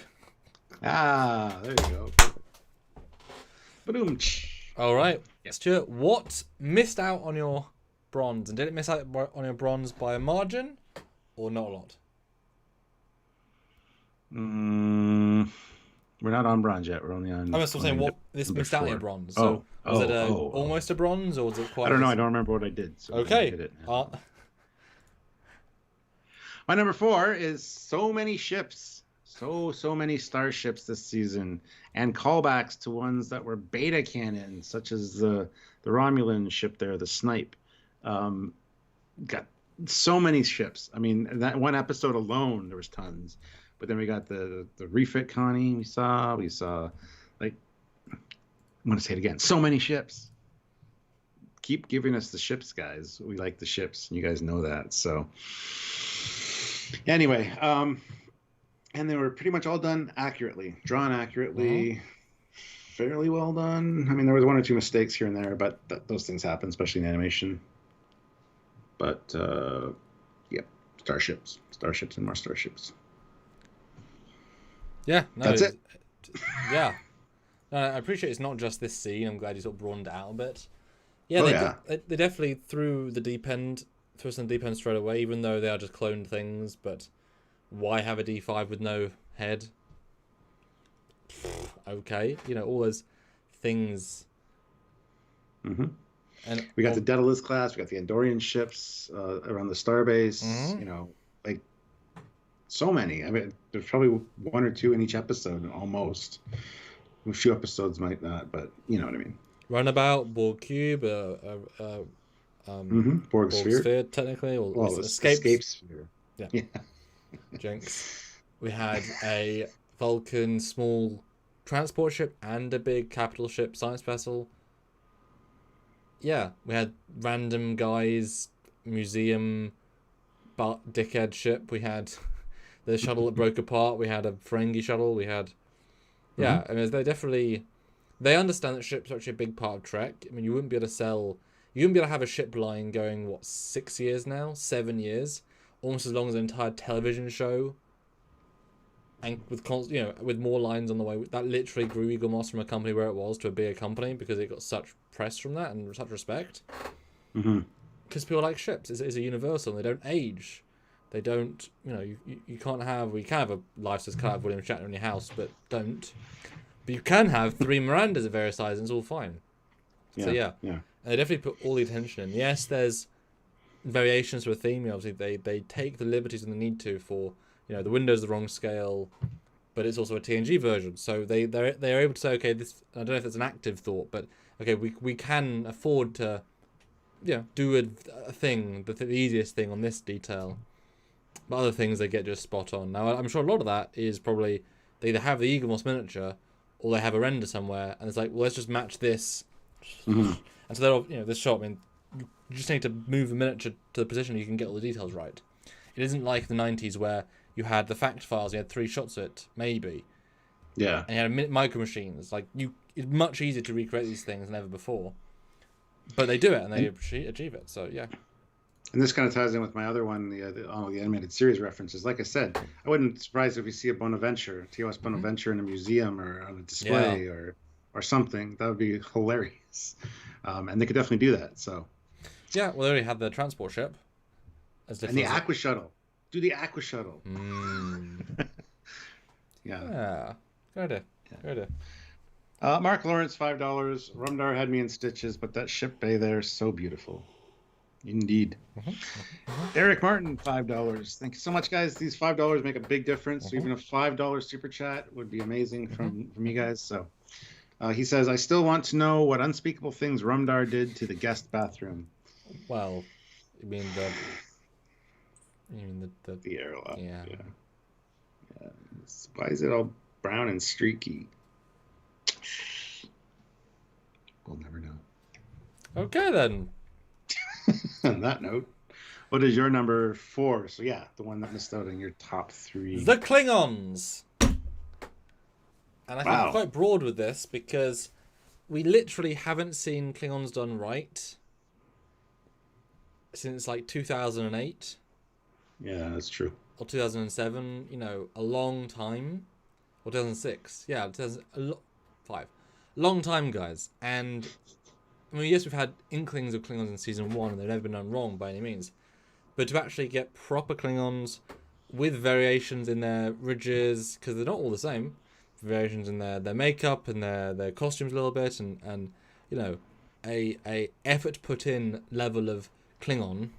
Ah, there you go. Ba-doom. All right, Stuart. What missed out on your bronze, and did it miss out on your bronze by a margin, or not a lot? We're not on bronze yet. We're only on. I'm still saying what this missed out on your bronze. So was it almost a bronze, or was it quite? I don't know. I don't remember what I did. So okay. My number 4 is so many ships, so many starships this season, and callbacks to ones that were beta canon, such as the Romulan ship there, the Snipe. Got so many ships. I mean, that one episode alone, there was tons. But then we got the refit Connie we saw, like, I'm going to say it again, so many ships. Keep giving us the ships, guys. We like the ships, and you guys know that. So anyway, and they were pretty much all done accurately, drawn accurately, fairly well done. I mean, there was 1 or 2 mistakes here and there, but those things happen, especially in animation. But, starships and more starships. Yeah, no, that's it. Yeah, I appreciate it's not just this scene. I'm glad you sort of broadened it out a bit. Yeah, they definitely threw us in the deep end straight away, even though they are just cloned things. But why have a D5 with no head? Okay, all those things. Mm-hmm. And we got the Daedalus class, we got the Andorian ships around the starbase. Like so many. I mean, there's probably 1 or 2 in each episode, almost. A few episodes might not, but you know what I mean. Runabout, Borg Cube, Borg Sphere, technically, or Escape Sphere. Yeah. Jinx. We had a Vulcan small transport ship and a big capital ship science vessel. Yeah, we had random guys, museum, dickhead ship. We had the shuttle that broke apart. We had a Ferengi shuttle. We had, I mean, they understand that ships are actually a big part of Trek. I mean, you wouldn't be able to have a ship line going 6 years now, 7 years, almost as long as an entire television show. And with more lines on the way, that literally grew Eagle Moss from a company where it was to a bigger company because it got such press from that and such respect. Mm-hmm. because people like ships. It's a universal. And they don't age. They don't. You can't have. We can have a life-size cut of William Shatner in your house, but don't. But you can have 3 Mirandas of various sizes. And it's all fine. Yeah, So yeah. yeah. And they definitely put all the attention in. Yes, there's variations to a theme. Obviously, they take the liberties when they need to for, the window's the wrong scale, but it's also a TNG version. So they're able to say, okay, this, I don't know if it's an active thought, but okay, we can afford to, do a thing, the easiest thing on this detail. But other things they get just spot on. Now, I'm sure a lot of that is probably they either have the Eagle Moss miniature or they have a render somewhere, and it's like, well, let's just match this. Mm-hmm. And so they're, this shot, you just need to move the miniature to the position you can get all the details right. It isn't like the 90s where you had the fact files, you had 3 shots of it, maybe. Yeah. And you had micro machines. It's much easier to recreate these things than ever before. But they do it and they achieve it. So yeah. And this kind of ties in with my other one, the animated series references. Like I said, I wouldn't be surprised if we see a Bonaventure, TOS Bonaventure in a museum or on a display or something. That would be hilarious. And they could definitely do that. So. Yeah, well, they already had the transport ship. And the Aqua Shuttle. Do the Aqua Shuttle. Yeah. Good idea. Good idea. Mark Lawrence, $5. Rumdar had me in stitches, but that ship bay there is so beautiful. Indeed. Eric Martin, $5. Thank you so much, guys. These $5 make a big difference. So even a $5 super chat would be amazing from you guys. So he says, I still want to know what unspeakable things Rumdar did to the guest bathroom. Well, you mean the airlock? Yeah. Why is it all brown and streaky? We'll never know. Okay, then. On that note, what is your number 4? So yeah, the one that missed out in your top 3. The Klingons. And I think I'm quite broad with this because we literally haven't seen Klingons done right since 2008. Yeah, that's true. Or 2007, a long time. Or 2006. Yeah, 5. Long time, guys. And yes, we've had inklings of Klingons in season 1, and they've never been done wrong by any means. But to actually get proper Klingons with variations in their ridges, because they're not all the same, variations in their makeup and their costumes a little bit, and a effort put in level of Klingon,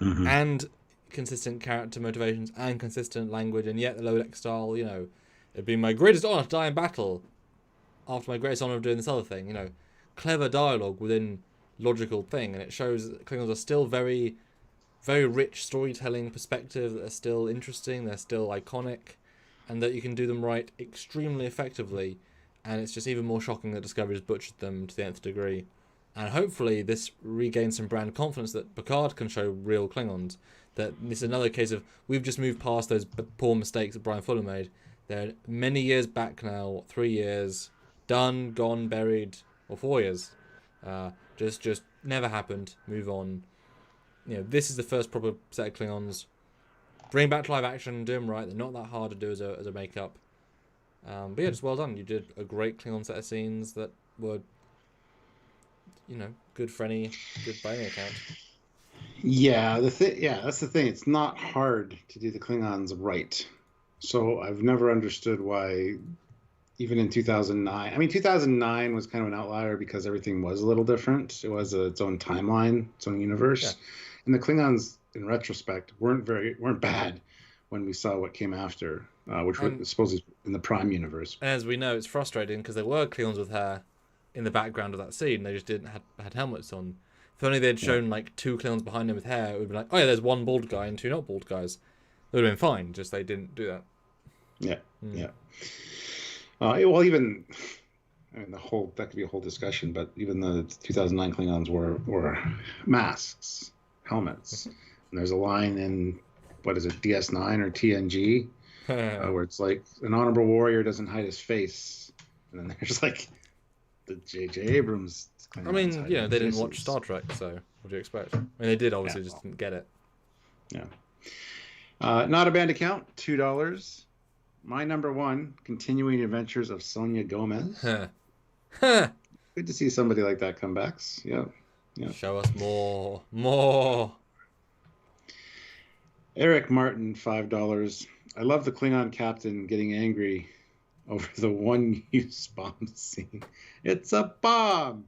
and consistent character motivations and consistent language, and yet the low deck style, it'd be my greatest honor to die in battle after my greatest honor of doing this other thing, clever dialogue within logical thing, and it shows that Klingons are still very, very rich storytelling perspective, that they're still interesting, they're still iconic, and that you can do them right extremely effectively, and it's just even more shocking that Discovery has butchered them to the nth degree. And hopefully this regains some brand confidence that Picard can show real Klingons, that this is another case of we've just moved past those poor mistakes that Brian Fuller made. They're many years back now, 3 years, done, gone, buried, or 4 years. Just never happened. Move on. This is the first proper set of Klingons. Bring back to live action, do them right. They're not that hard to do as a makeup. But yeah, just well done. You did a great Klingon set of scenes that were, good for any good by any account. Yeah, that's the thing. It's not hard to do the Klingons right. So I've never understood why, even in 2009. 2009 was kind of an outlier because everything was a little different. It was its own timeline, its own universe. Yeah. And the Klingons, in retrospect, weren't bad when we saw what came after, which was supposedly in the Prime universe. And as we know, it's frustrating because there were Klingons with hair in the background of that scene. They just didn't had helmets on. If only they'd shown 2 Klingons behind them with hair, it would be like, oh yeah, there's 1 bald guy and 2 not bald guys. It would have been fine. Just they didn't do that. Yeah, yeah. Well, even that could be a whole discussion. But even the 2009 Klingons were masks, helmets. And there's a line in what is it, DS9 or TNG, where it's like an honorable warrior doesn't hide his face, and then there's the J.J. Abrams. They didn't watch Star Trek, so what do you expect? They did, obviously, just didn't get it. Yeah. Not a band account, $2. My number 1, Continuing Adventures of Sonia Gomez. Good to see somebody like that come back. Yeah. Yeah. Show us more. More. Eric Martin, $5. I love the Klingon captain getting angry over the one-use bomb scene. It's a bomb!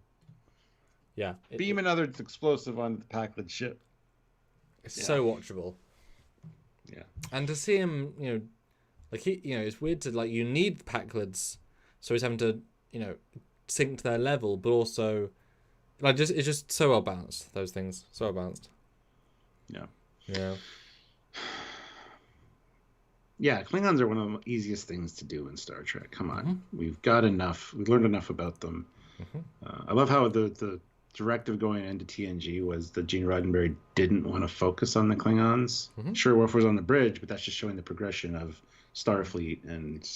Yeah. Beam another explosive onto the Pakled ship. It's so watchable. Yeah. And to see him, like it's weird to you need the Pakleds, so he's having to, sink to their level, but also, it's just so well balanced. Those things, so well balanced. Yeah. Yeah. Yeah, Klingons are one of the easiest things to do in Star Trek. Come on, we've got enough. We've learned enough about them. I love how the directive going into TNG was that Gene Roddenberry didn't want to focus on the Klingons. Sure, Worf was on the bridge, but that's just showing the progression of Starfleet, and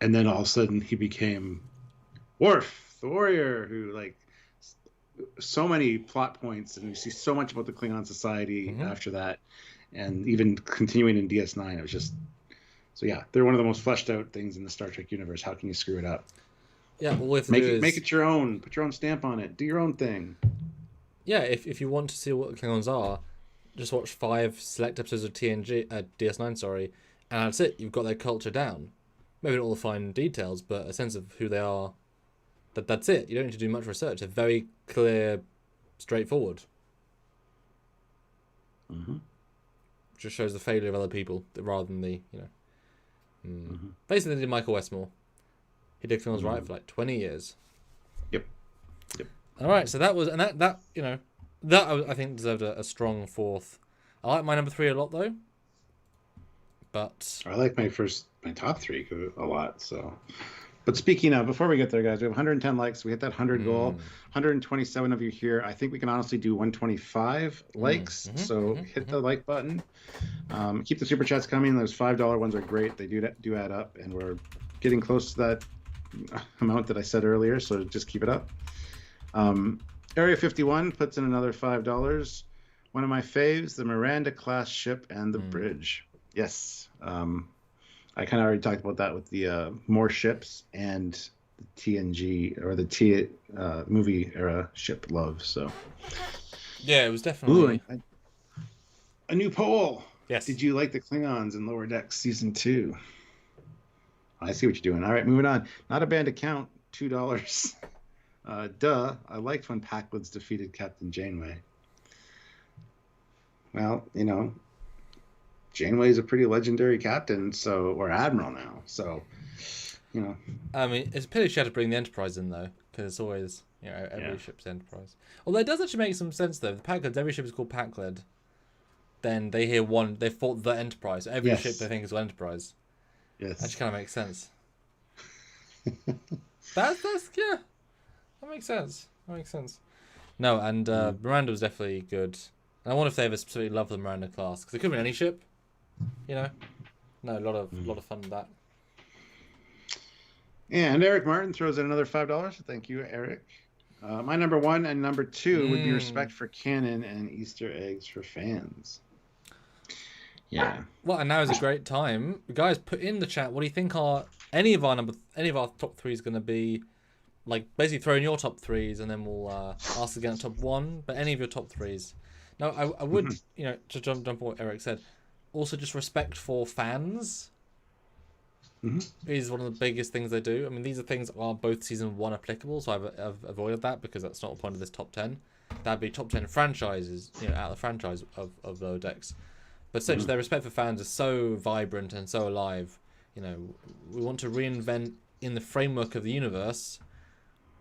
and then all of a sudden he became Worf, the warrior, who so many plot points, and you see so much about the Klingon society after that, and even continuing in DS9. It was just they're one of the most fleshed out things in the Star Trek universe. How can you screw it up? Yeah, well, make it your own. Put your own stamp on it. Do your own thing. Yeah, if you want to see what the Klingons are, just watch 5 select episodes of DS9, sorry, and that's it. You've got their culture down. Maybe not all the fine details, but a sense of who they are. That's it. You don't need to do much research. They're very clear, straightforward. Just shows the failure of other people rather than the Basically, they did Michael Westmore. He did Klingons right for 20 years. Yep. All right, so that was that I think deserved a strong 4th. I like my number 3 a lot though, but I like my top 3 a lot. So, but speaking of, before we get there, guys, we have 110 likes. We hit that 100 goal. 127 of you here. I think we can honestly do 125 likes. So hit the like button. Keep the super chats coming. Those $5 ones are great. They do add up, and we're getting close to that amount that I said earlier. So just keep it up. Area 51 puts in another $5. One of my faves, the Miranda class ship and the bridge. Yes. I kind of already talked about that with the more ships and the TNG or the movie era ship love. So yeah, it was definitely a new poll. Yes. Did you like the Klingons in Lower Decks season 2? I see what you're doing. All right, moving on. Not a band account, $2. I liked when Pakleds defeated Captain Janeway. Well, Janeway is a pretty legendary captain, or admiral now. So, I mean, it's a pity she had to bring the Enterprise in though, because it's always every ship's Enterprise. Although it does actually make some sense though. The Pakleds, every ship is called Pakled. Then they hear they fought the Enterprise. Every ship they think is called Enterprise. Yes, that kind of makes sense. That's yeah, that makes sense. No, and Miranda was definitely good. And I wonder if they ever specifically love the Miranda class, because it could be any ship. No, a lot of fun with that. And Eric Martin throws in another $5. Thank you, Eric. My number 1 and number 2 would be respect for canon and Easter eggs for fans. Yeah. Well, and now is a great time, guys. Put in the chat. What do you think any of our top 3 is going to be? Basically throw in your top 3s, and then we'll ask again at top 1. But any of your top 3s. Now, I would to jump on what Eric said. Also, just respect for fans is one of the biggest things they do. I mean, these are things that are both season 1 applicable, so I've avoided that because that's not the point of this top 10. That'd be top 10 franchises, out of the franchise of Lower Decks. But such their respect for fans is so vibrant and so alive. We want to reinvent in the framework of the universe,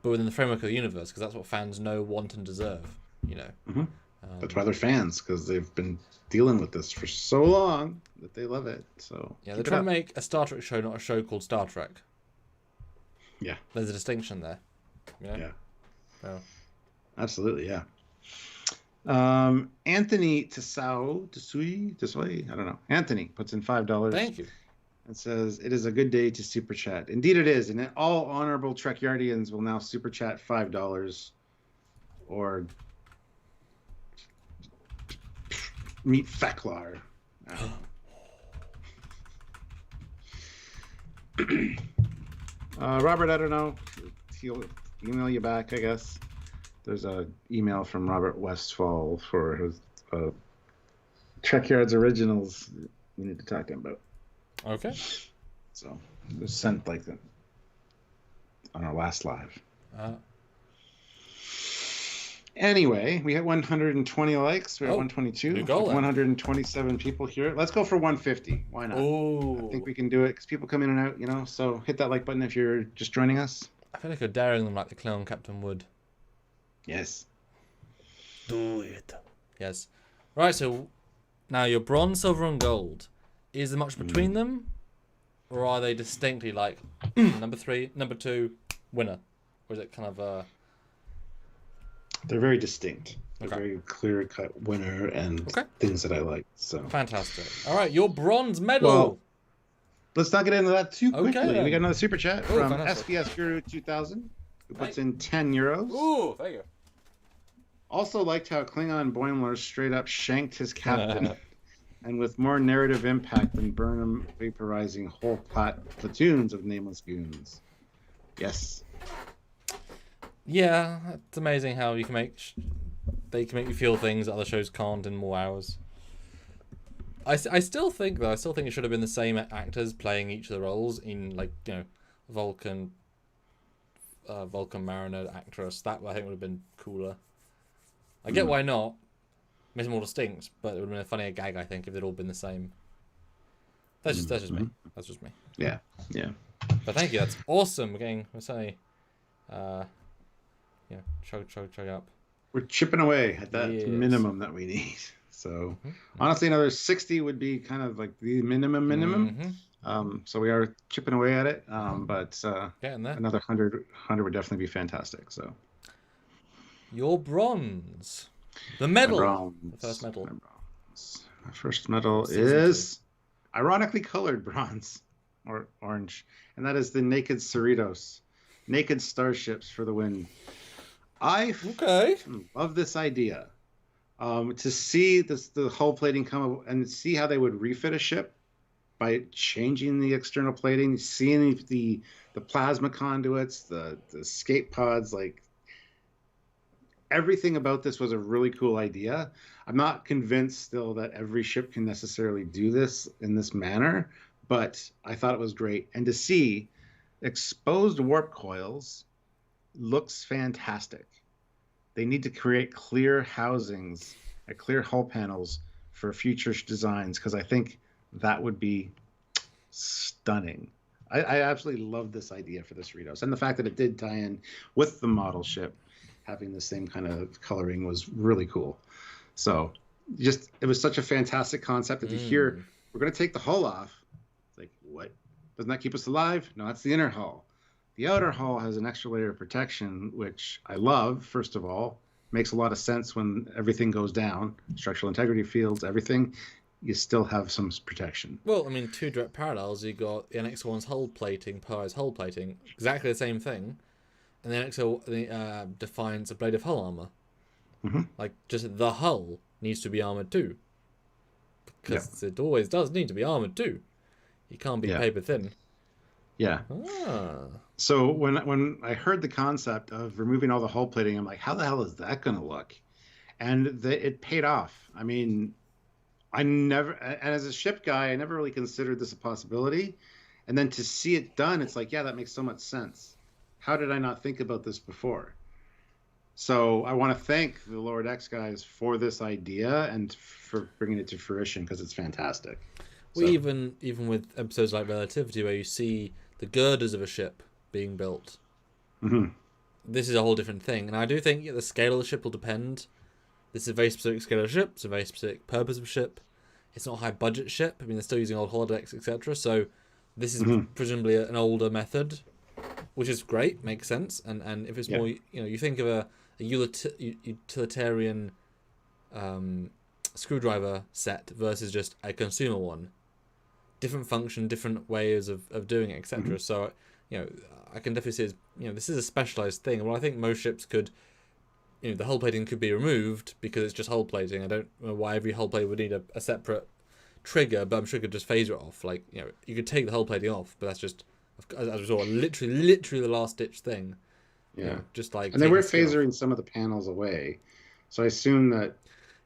but within the framework of the universe, because that's what fans know, want, and deserve. That's why they're fans, because they've been dealing with this for so long that they love it. So yeah, they're trying to make a Star Trek show, not a show called Star Trek. Yeah, there's a distinction there. Yeah. Absolutely, yeah. Anthony Tesui, I don't know. Anthony puts in $5. Thank you. And says, it is a good day to super chat. Indeed it is. And all honorable Trekyardians will now super chat $5 or meet Feklar. Robert, I don't know. He'll email you back, I guess. there's a email from Robert Westfall for his Trekyards originals. We need to talk to him about. Okay. So it was sent like that on our last live. Anyway, we had 120 likes. We're at 122. New goal, 127 people here. Let's go for 150. Why not? Ooh. I think we can do it because people come in and out, you know. So hit that like button if you're just joining us. I feel like you're daring them like the Klingon captain would. Yes. Do it. Yes. Right, so now your bronze, silver, and gold. Is there much between them? Or are they distinctly like number 3, number 2, winner? Or is it kind of They're very distinct. They're Okay. very clear cut winner and things that I like. So fantastic. All right, your bronze medal. Well, let's not get into that too quickly. then. We got another super chat Oh, from fantastic. SPS Guru 2000, who puts in 10 euros. Ooh, thank you. Also liked how Klingon Boimler straight up shanked his captain, and with more narrative impact than Burnham vaporizing whole platoons of nameless goons. Yes. Yeah, it's amazing how you can make they can make you feel things that other shows can't in more hours. I still think though, it should have been the same actors playing each of the roles in, like, you know, Vulcan Mariner actress. That I think would have been cooler. I get why not. Makes them all distinct, but it would have been a funnier gag, I think, if they'd all been the same. That's just me. That's just me. Yeah. Yeah. But thank you. That's awesome. We're certainly, chug up. We're chipping away at that Yes. minimum that we need. So honestly, another 60 would be kind of like the minimum. So we are chipping away at it. But Getting there. another 100 would definitely be fantastic. So Your bronze. The medal. bronze. The first medal. My first medal Season is ironically colored bronze or orange, and that is the Naked Cerritos, naked starships for the win. I love this idea. To see the hull plating come up and see how they would refit a ship by changing the external plating, seeing the plasma conduits, the escape pods, like everything about this was a really cool idea. I'm not convinced still that every ship can necessarily do this in this manner, but I thought it was great. And to see exposed warp coils looks fantastic. They need to create clear housings, clear hull panels for future designs, because I think that would be stunning. I absolutely love this idea for the Cerritos, and the fact that it did tie in with the model ship having the same kind of coloring was really cool. So it was such a fantastic concept. And to hear we're going to take the hull off, it's like, what? Doesn't that keep us alive? No, that's the inner hull. The outer hull has an extra layer of protection, which I love. First of all, makes a lot of sense when everything goes down, structural integrity fields, everything. You still have some protection. Well, I mean, two direct parallels. You got the NX-1's hull plating, Poe's hull plating, exactly the same thing, and the NX-0 defines a blade of hull armor. Like, just the hull needs to be armored too, because it always does need to be armored too. You can't be paper thin. Yeah. So when I heard the concept of removing all the hull plating, I'm like, how the hell is that going to look? And it paid off. I mean, and as a ship guy, I never really considered this a possibility. And then to see it done, it's like, yeah, that makes so much sense. How did I not think about this before? So I want to thank the Lower Decks guys for this idea and for bringing it to fruition, because it's fantastic. Well, even with episodes like Relativity, where you see the girders of a ship being built, this is a whole different thing. And I do think the scale of the ship will depend. This is a very specific scale of ship. It's a very specific purpose of ship. It's not a high budget ship. I mean, they're still using old holodecks, etc. So this is presumably an older method, which is great, makes sense. And if it's more, you think of a utilitarian screwdriver set versus just a consumer one. Different function, different ways of doing it, etc. So, I can definitely see this is a specialized thing. Well, I think most ships could, the hull plating could be removed because it's just hull plating. I don't know why every hull plate would need a separate trigger, but I'm sure you could just phaser it off. Like, you could take the hull plating off, but that's just, as we saw, literally the last ditch thing. Yeah. Just like. And they were taking skill. phasering some of the panels away, so I assume that.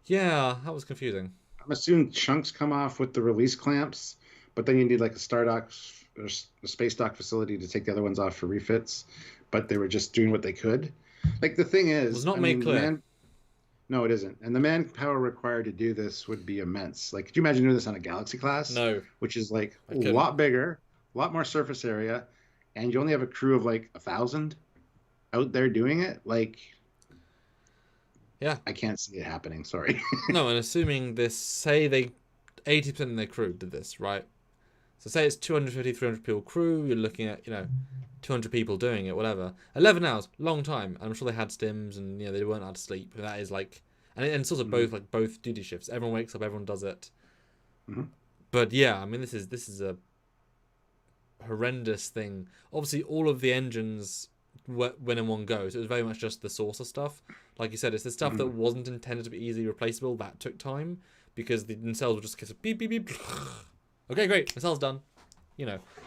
Yeah, that was confusing. I'm assuming chunks come off with the release clamps, but then you need like a star dock or a space dock facility to take the other ones off for refits. But they were just doing what they could. Like the thing is, It was not made clear. No, it isn't. And the manpower required to do this would be immense. Like, could you imagine doing this on a Galaxy class? No. Which is like a lot bigger, a lot more surface area, and you only have a crew of like 1,000 out there doing it. Like, yeah, I can't see it happening. Sorry. No, and assuming this, say they 80% of their crew did this, right? So say it's 250, 300 people crew. You're looking at 200 people doing it, whatever. 11 hours, long time. I'm sure they had stims and they weren't allowed to sleep. That is like, and it's also both duty shifts. Everyone wakes up, everyone does it. Mm-hmm. But yeah, I mean, this is a horrendous thing. Obviously, all of the engines went in one go, so it was very much just the saucer stuff. Like you said, it's the stuff that wasn't intended to be easily replaceable that took time because the nacelles were just beep beep beep. Okay, great, nacelles done.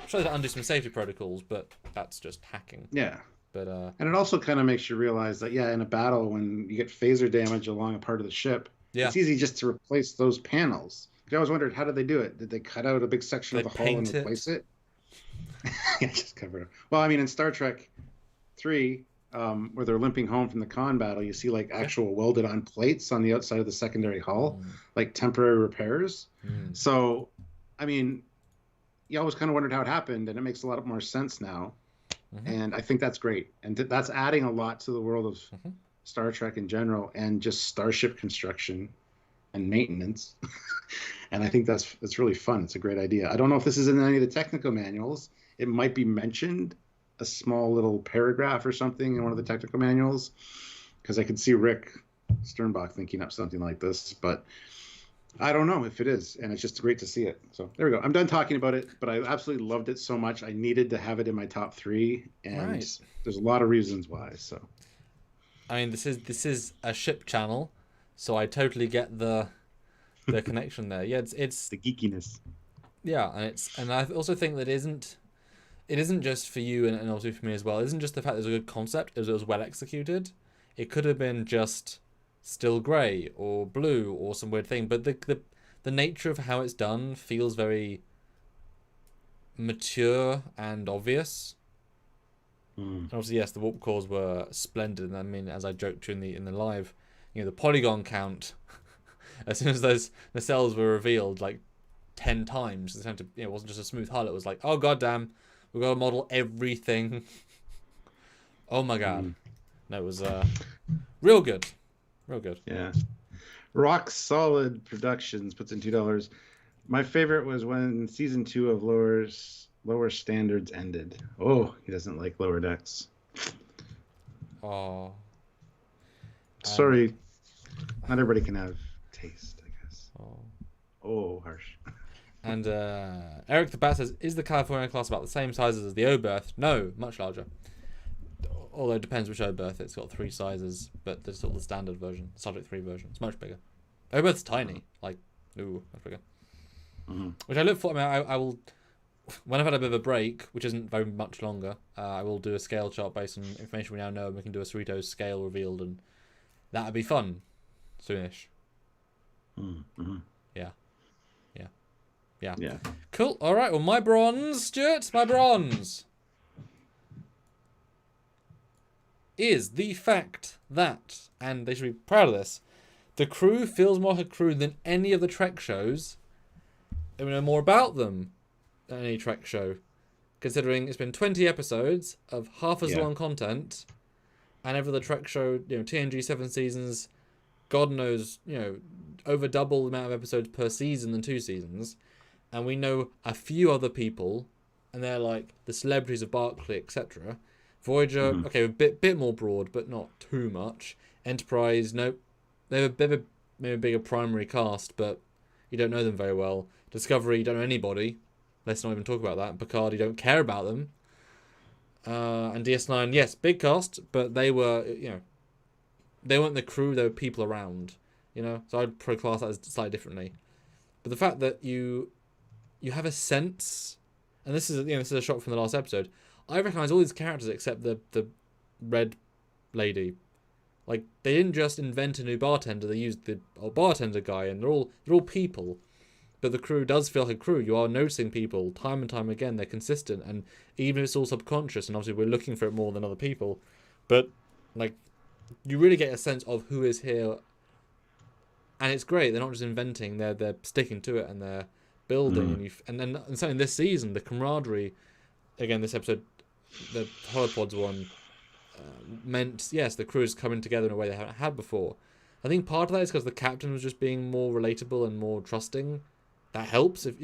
Try to undo some safety protocols, but that's just hacking. Yeah. But and it also kind of makes you realize that in a battle when you get phaser damage along a part of the ship, it's easy just to replace those panels. I always wondered, how did they do it? Did they cut out a big section of the hull and replace it? Yeah, just cover it. Well, I mean, in Star Trek 3, where they're limping home from the Khan battle, you see like actual welded on plates on the outside of the secondary hull, like temporary repairs. So, I mean, you always kind of wondered how it happened, and it makes a lot more sense now. And I think that's great. And that's adding a lot to the world of Star Trek in general and just starship construction and maintenance. And I think that's really fun. It's a great idea. I don't know if this is in any of the technical manuals. It might be mentioned, a small little paragraph or something in one of the technical manuals, because I could see Rick Sternbach thinking up something like this, but I don't know if it is, and it's just great to see it. So there we go. I'm done talking about it, but I absolutely loved it so much. I needed to have it in my top 3, and there's a lot of reasons why. So, I mean, this is a ship channel, so I totally get the connection there. Yeah, it's the geekiness. Yeah, and I also think that it isn't just for you and also for me as well. It isn't just the fact there's a good concept; it was well executed. It could have been just still grey or blue or some weird thing, but the nature of how it's done feels very mature and obvious. And obviously, yes, the warp cores were splendid. And I mean, as I joked in the live, the polygon count as soon as those nacelles were revealed, like 10 times, it wasn't just a smooth hull. It was like, oh goddamn, we've got to model everything. Oh my god, that was real good. Real good. Yeah. Rock Solid Productions puts in $2. My favorite was when season 2 of Lower Standards ended. Oh, he doesn't like Lower Decks. Oh. Sorry. Not everybody can have taste, I guess. Oh, harsh. And Eric the Bat says, is the California class about the same sizes as the Oberth? No, much larger. Although it depends which Oberth. It's got 3 sizes, but there's still the standard version, Subject 3 version. It's much bigger. Oberth's tiny, much bigger. Which I look for. I mean, I will, when I've had a bit of a break, which isn't very much longer, I will do a scale chart based on information we now know, and we can do a Cerritos scale revealed, and that would be fun, soonish. Yeah. Cool. All right. Well, my bronze, Stuart, my bronze is the fact that, and they should be proud of this, the crew feels more like a crew than any of the Trek shows, and we know more about them than any Trek show, considering it's been 20 episodes of half as long content, and every other Trek show, TNG 7 seasons, God knows, over double the amount of episodes per season than 2 seasons, and we know a few other people, and they're like the celebrities of Barclay, etc. Voyager, okay, a bit more broad, but not too much. Enterprise, nope. They have maybe a bigger primary cast, but you don't know them very well. Discovery, you don't know anybody. Let's not even talk about that. Picard, you don't care about them. And DS9, yes, big cast, but they were, they weren't the crew, they were people around, So I'd probably class that as slightly differently. But the fact that you have a sense, and this is a shot from the last episode, I recognise all these characters except the red lady. Like, they didn't just invent a new bartender, they used the old bartender guy, and they're all people. But the crew does feel like a crew. You are noticing people time and time again. They're consistent, and even if it's all subconscious, and obviously we're looking for it more than other people, but like, you really get a sense of who is here, and it's great. They're not just inventing; they're sticking to it, and they're building. And then certainly this season, the camaraderie. Again, this episode, the Holo-pods one, meant yes, the crew is coming together in a way they haven't had before. I think part of that is because the captain was just being more relatable and more trusting. That helps if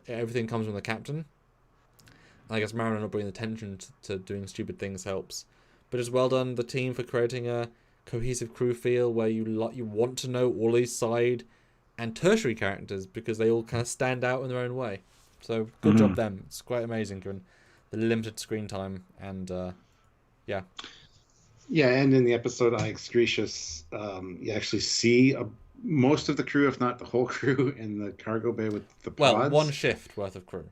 everything comes from the captain. And I guess Mariner not bringing the tension to doing stupid things helps. But it's well done the team for creating a cohesive crew feel where you want to know all these side and tertiary characters because they all kind of stand out in their own way. So good job them. It's quite amazing given the limited screen time and yeah. Yeah, and in the episode I Excretius, you actually see most of the crew, if not the whole crew, in the cargo bay with the pods. Well, one shift worth of crew.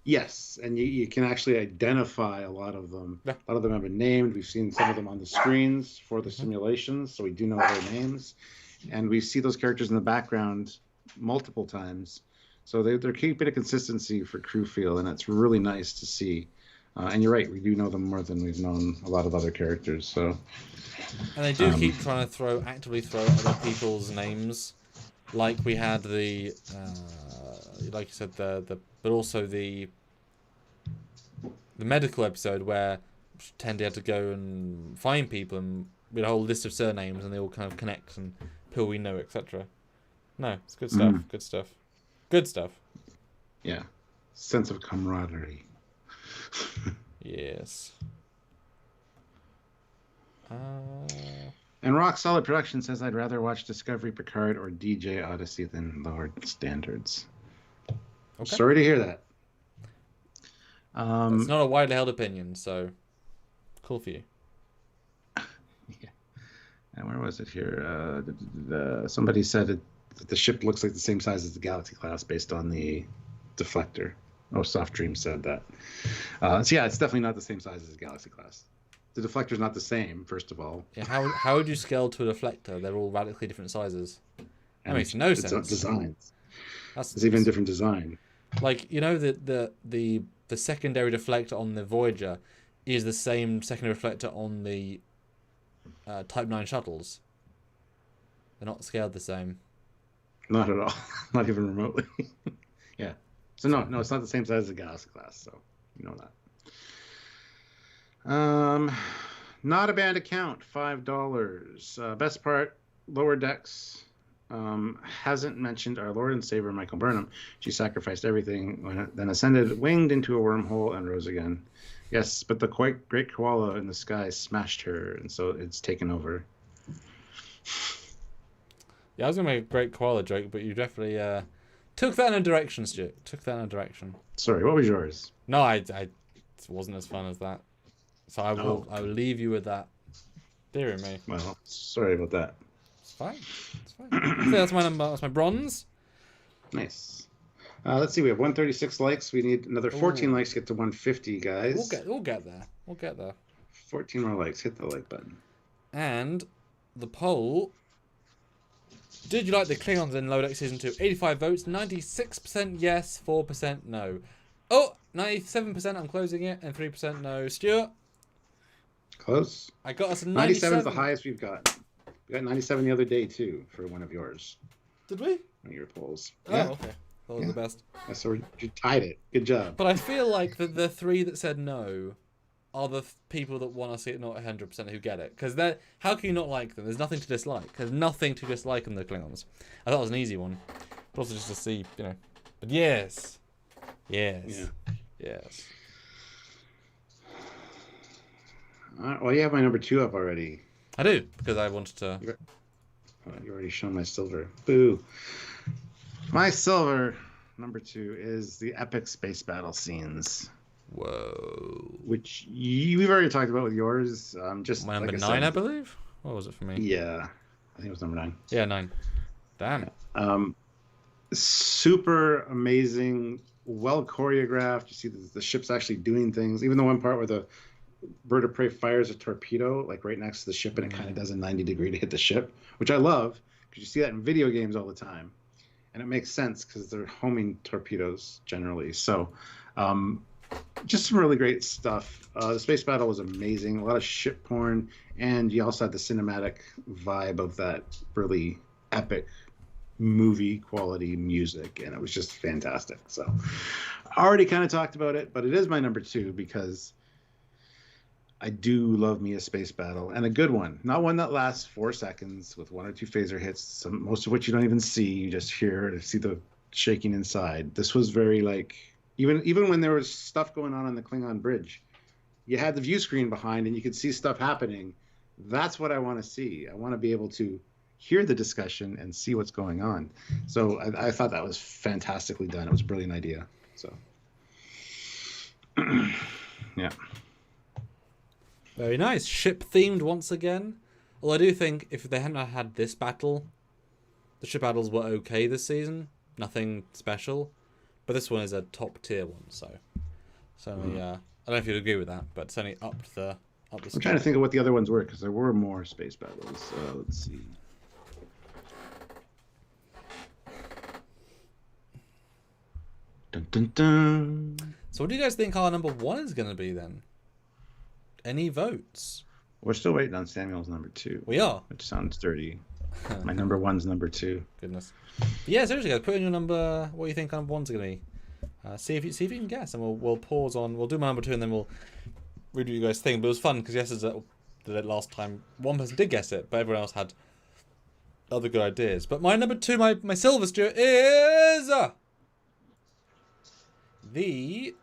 Yes, and you can actually identify a lot of them. Yeah. A lot of them have been named. We've seen some of them on the screens for the simulations, so we do know their names. And we see those characters in the background multiple times. So they're keeping a consistency for crew feel, and it's really nice to see. And you're right, we do know them more than we've known a lot of other characters. So, and they do keep trying to actively throw other people's names, like we had the, like you said, but also the medical episode where Tendy had to go and find people, and we had a whole list of surnames, and they all kind of connect and who we know, etc. No, it's good stuff. Good stuff. Good stuff. Yeah, sense of camaraderie. Yes. And Rock Solid Production says, I'd rather watch Discovery, Picard, or DJ Odyssey than Lower Standards. Okay. Sorry to hear that. It's not a widely held opinion, so cool for you. Yeah. And where was it here? Somebody said that the ship looks like the same size as the Galaxy class based on the deflector. Oh, Soft Dream said that. So yeah, it's definitely not the same size as the Galaxy class. The deflector's not the same, first of all. Yeah, how would you scale to a deflector? They're all radically different sizes. That makes no sense. Designs. It's even different design. Like, you know, the secondary deflector on the Voyager is the same secondary deflector on the Type 9 shuttles. They're not scaled the same. Not at all. Not even remotely. Yeah. So no, it's not the same size as the Galaxy class, so you know that. Not a band account, $5. Best part, Lower Decks hasn't mentioned our Lord and Savior Michael Burnham. She sacrificed everything, then ascended, winged into a wormhole, and rose again. Yes, but the great koala in the sky smashed her, and so it's taken over. Yeah, I was gonna make a great koala joke, but you definitely took that in a direction, Stuart. Took that in a direction. Sorry, what was yours? No, it wasn't as fun as that. So I will leave you with that. Dear me. Well, sorry about that. It's fine. It's fine. So that's my number. That's my bronze. Nice. Let's see. We have 136 likes. We need another 14 likes to get to 150, guys. We'll get there. We'll get there. 14 more likes. Hit the like button. And the poll. Did you like the Klingons in Lower Deck Season 2? 85 votes, 96% yes, 4% no. Oh, 97% I'm closing it, and 3% no. Stuart? Close. I got us a 97 is the highest we've got. We got 97 the other day, too, for one of yours. Did we? One of your polls. Oh, yeah. Okay. That was the best. Yeah, so you tied it. Good job. But I feel like the three that said no are the people that want to see it not 100% who get it. Because how can you not like them? There's nothing to dislike. There's nothing to dislike in the Klingons. I thought it was an easy one. But also just to see, you know. But yes. Yes. Yeah. Yes. Well, you have my number 2 up already. I do, because I wanted to... You already shown my silver. Boo. My silver, number 2, is the epic space battle scenes. Whoa. Which we've already talked about with yours. Just my number like 9, I believe? What was it for me? Yeah. I think it was number 9. Yeah, 9. Damn. Super amazing, well choreographed. You see the ship's actually doing things. Even the one part where the bird of prey fires a torpedo like right next to the ship, and it kind of does a 90-degree to hit the ship, which I love because you see that in video games all the time, and it makes sense because they're homing torpedoes generally. So just some really great stuff. The space battle was amazing. A lot of ship porn, and you also had the cinematic vibe of that really epic movie quality music, and it was just fantastic. So I already kind of talked about it, but it is my number 2 because I do love me a space battle, and a good one. Not one that lasts 4 seconds with 1 or 2 phaser hits, most of which you don't even see. You just hear or see the shaking inside. This was very like, even when there was stuff going on the Klingon bridge, you had the view screen behind and you could see stuff happening. That's what I want to see. I want to be able to hear the discussion and see what's going on. So I thought that was fantastically done. It was a brilliant idea. So yeah. Very nice. Ship themed once again. Well, I do think if they hadn't had this battle, the ship battles were okay this season. Nothing special. But this one is a top tier one, so certainly, I don't know if you'd agree with that, but certainly up the. I'm trying to think of what the other ones were because there were more space battles. Let's see. Dun, dun, dun. So, what do you guys think our number 1 is going to be then? Any votes? We're still waiting on Samuel's number 2. We are. Which sounds dirty. My number 1's number 2. Goodness. But yeah, seriously, guys, put in your number. What do you think number 1's going to be? See if you can guess, and we'll pause on. We'll do my number 2, and then we'll read what you guys think. But it was fun because yesterday, last time, one person did guess it, but everyone else had other good ideas. But my number 2, my silver steer is the.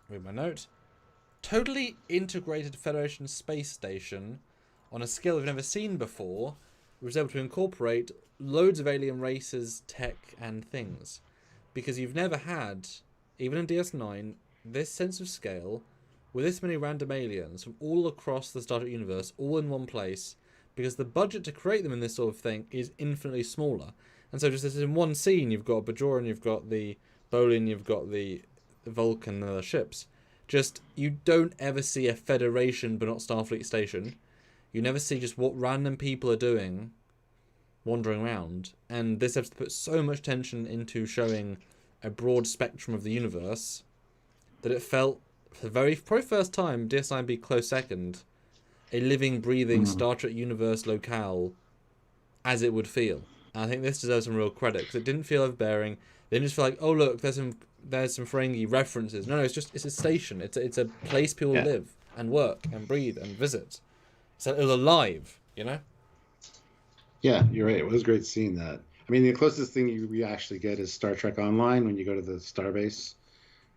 Read my note. Totally integrated Federation space station on a scale we've never seen before. Was able to incorporate loads of alien races, tech, and things. Because you've never had, even in DS9, this sense of scale with this many random aliens from all across the Starship universe, all in one place, because the budget to create them in this sort of thing is infinitely smaller. And so just as in one scene, you've got Bajoran, you've got the Bolin, you've got the Vulcan and other ships. Just, you don't ever see a Federation but not Starfleet station. You never see just what random people are doing, wandering around. And this episode put so much tension into showing a broad spectrum of the universe that it felt, for the very probably first time, DS9 be close second, a living, breathing Star Trek universe locale as it would feel. And I think this deserves some real credit because it didn't feel overbearing. They didn't just feel like, oh look, there's some Ferengi references. No, it's a station. It's a place people live and work and breathe and visit. So it was alive, you know? Yeah, you're right. It was great seeing that. I mean, the closest thing you actually get is Star Trek Online when you go to the starbase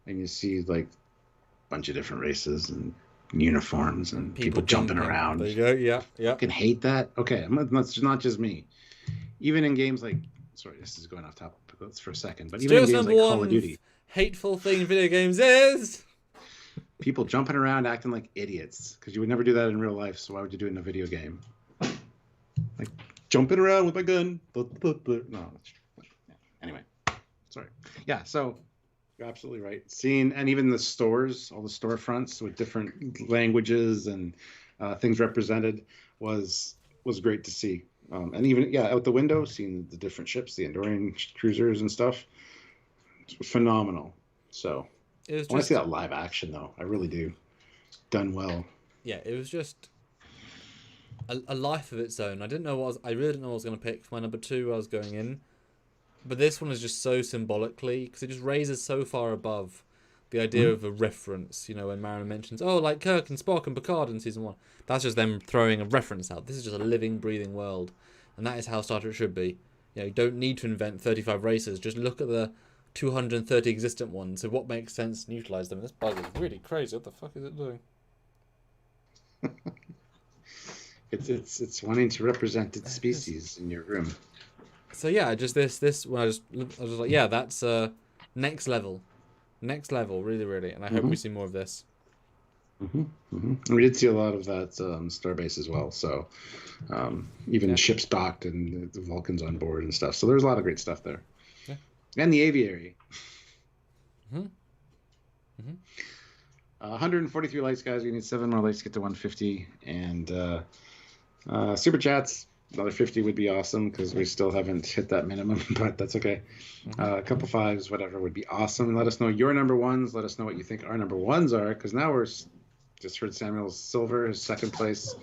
and you see like a bunch of different races and uniforms and people jumping around. There you go. Yeah. I fucking hate that. Okay, that's not just me. Even in games like, sorry, this is going off topic for a second, but even in games like Call of Duty, hateful thing in video games is people jumping around acting like idiots because you would never do that in real life. So why would you do it in a video game? Like jumping around with my gun. No. Anyway, sorry. Yeah. So you're absolutely right. Seeing, and even the stores, all the storefronts with different languages and things represented was great to see. And even out the window, seeing the different ships, the Andorian cruisers and stuff, it was phenomenal. So I want to see that live action, though. I really do. Done well. Yeah, it was just a life of its own. I really didn't know what I was going to pick for my number 2. I was going in, but this one is just so symbolically because it just raises so far above the idea of a reference. You know, when Mariner mentions, oh, like Kirk and Spock and Picard in season 1, that's just them throwing a reference out. This is just a living, breathing world, and that is how Star Trek should be. You know, you don't need to invent 35 races. Just look at the 230 existent ones. So what makes sense and utilize them. This bug is really crazy. What the fuck is it doing? It's wanting to represent its species in your room. So yeah, just this when I was like, yeah, that's next level, really, really, and I hope we see more of this. We did see a lot of that starbase as well. So even ships docked and the Vulcans on board and stuff. So there's a lot of great stuff there. Yeah. And the aviary. 143 likes, guys. We need 7 more likes to get to 150. And super chats, another 50 would be awesome because we still haven't hit that minimum, but that's okay. A couple fives, whatever, would be awesome. Let us know your number ones. Let us know what you think our number ones are, because now we're just heard Samuel's silver, his second place.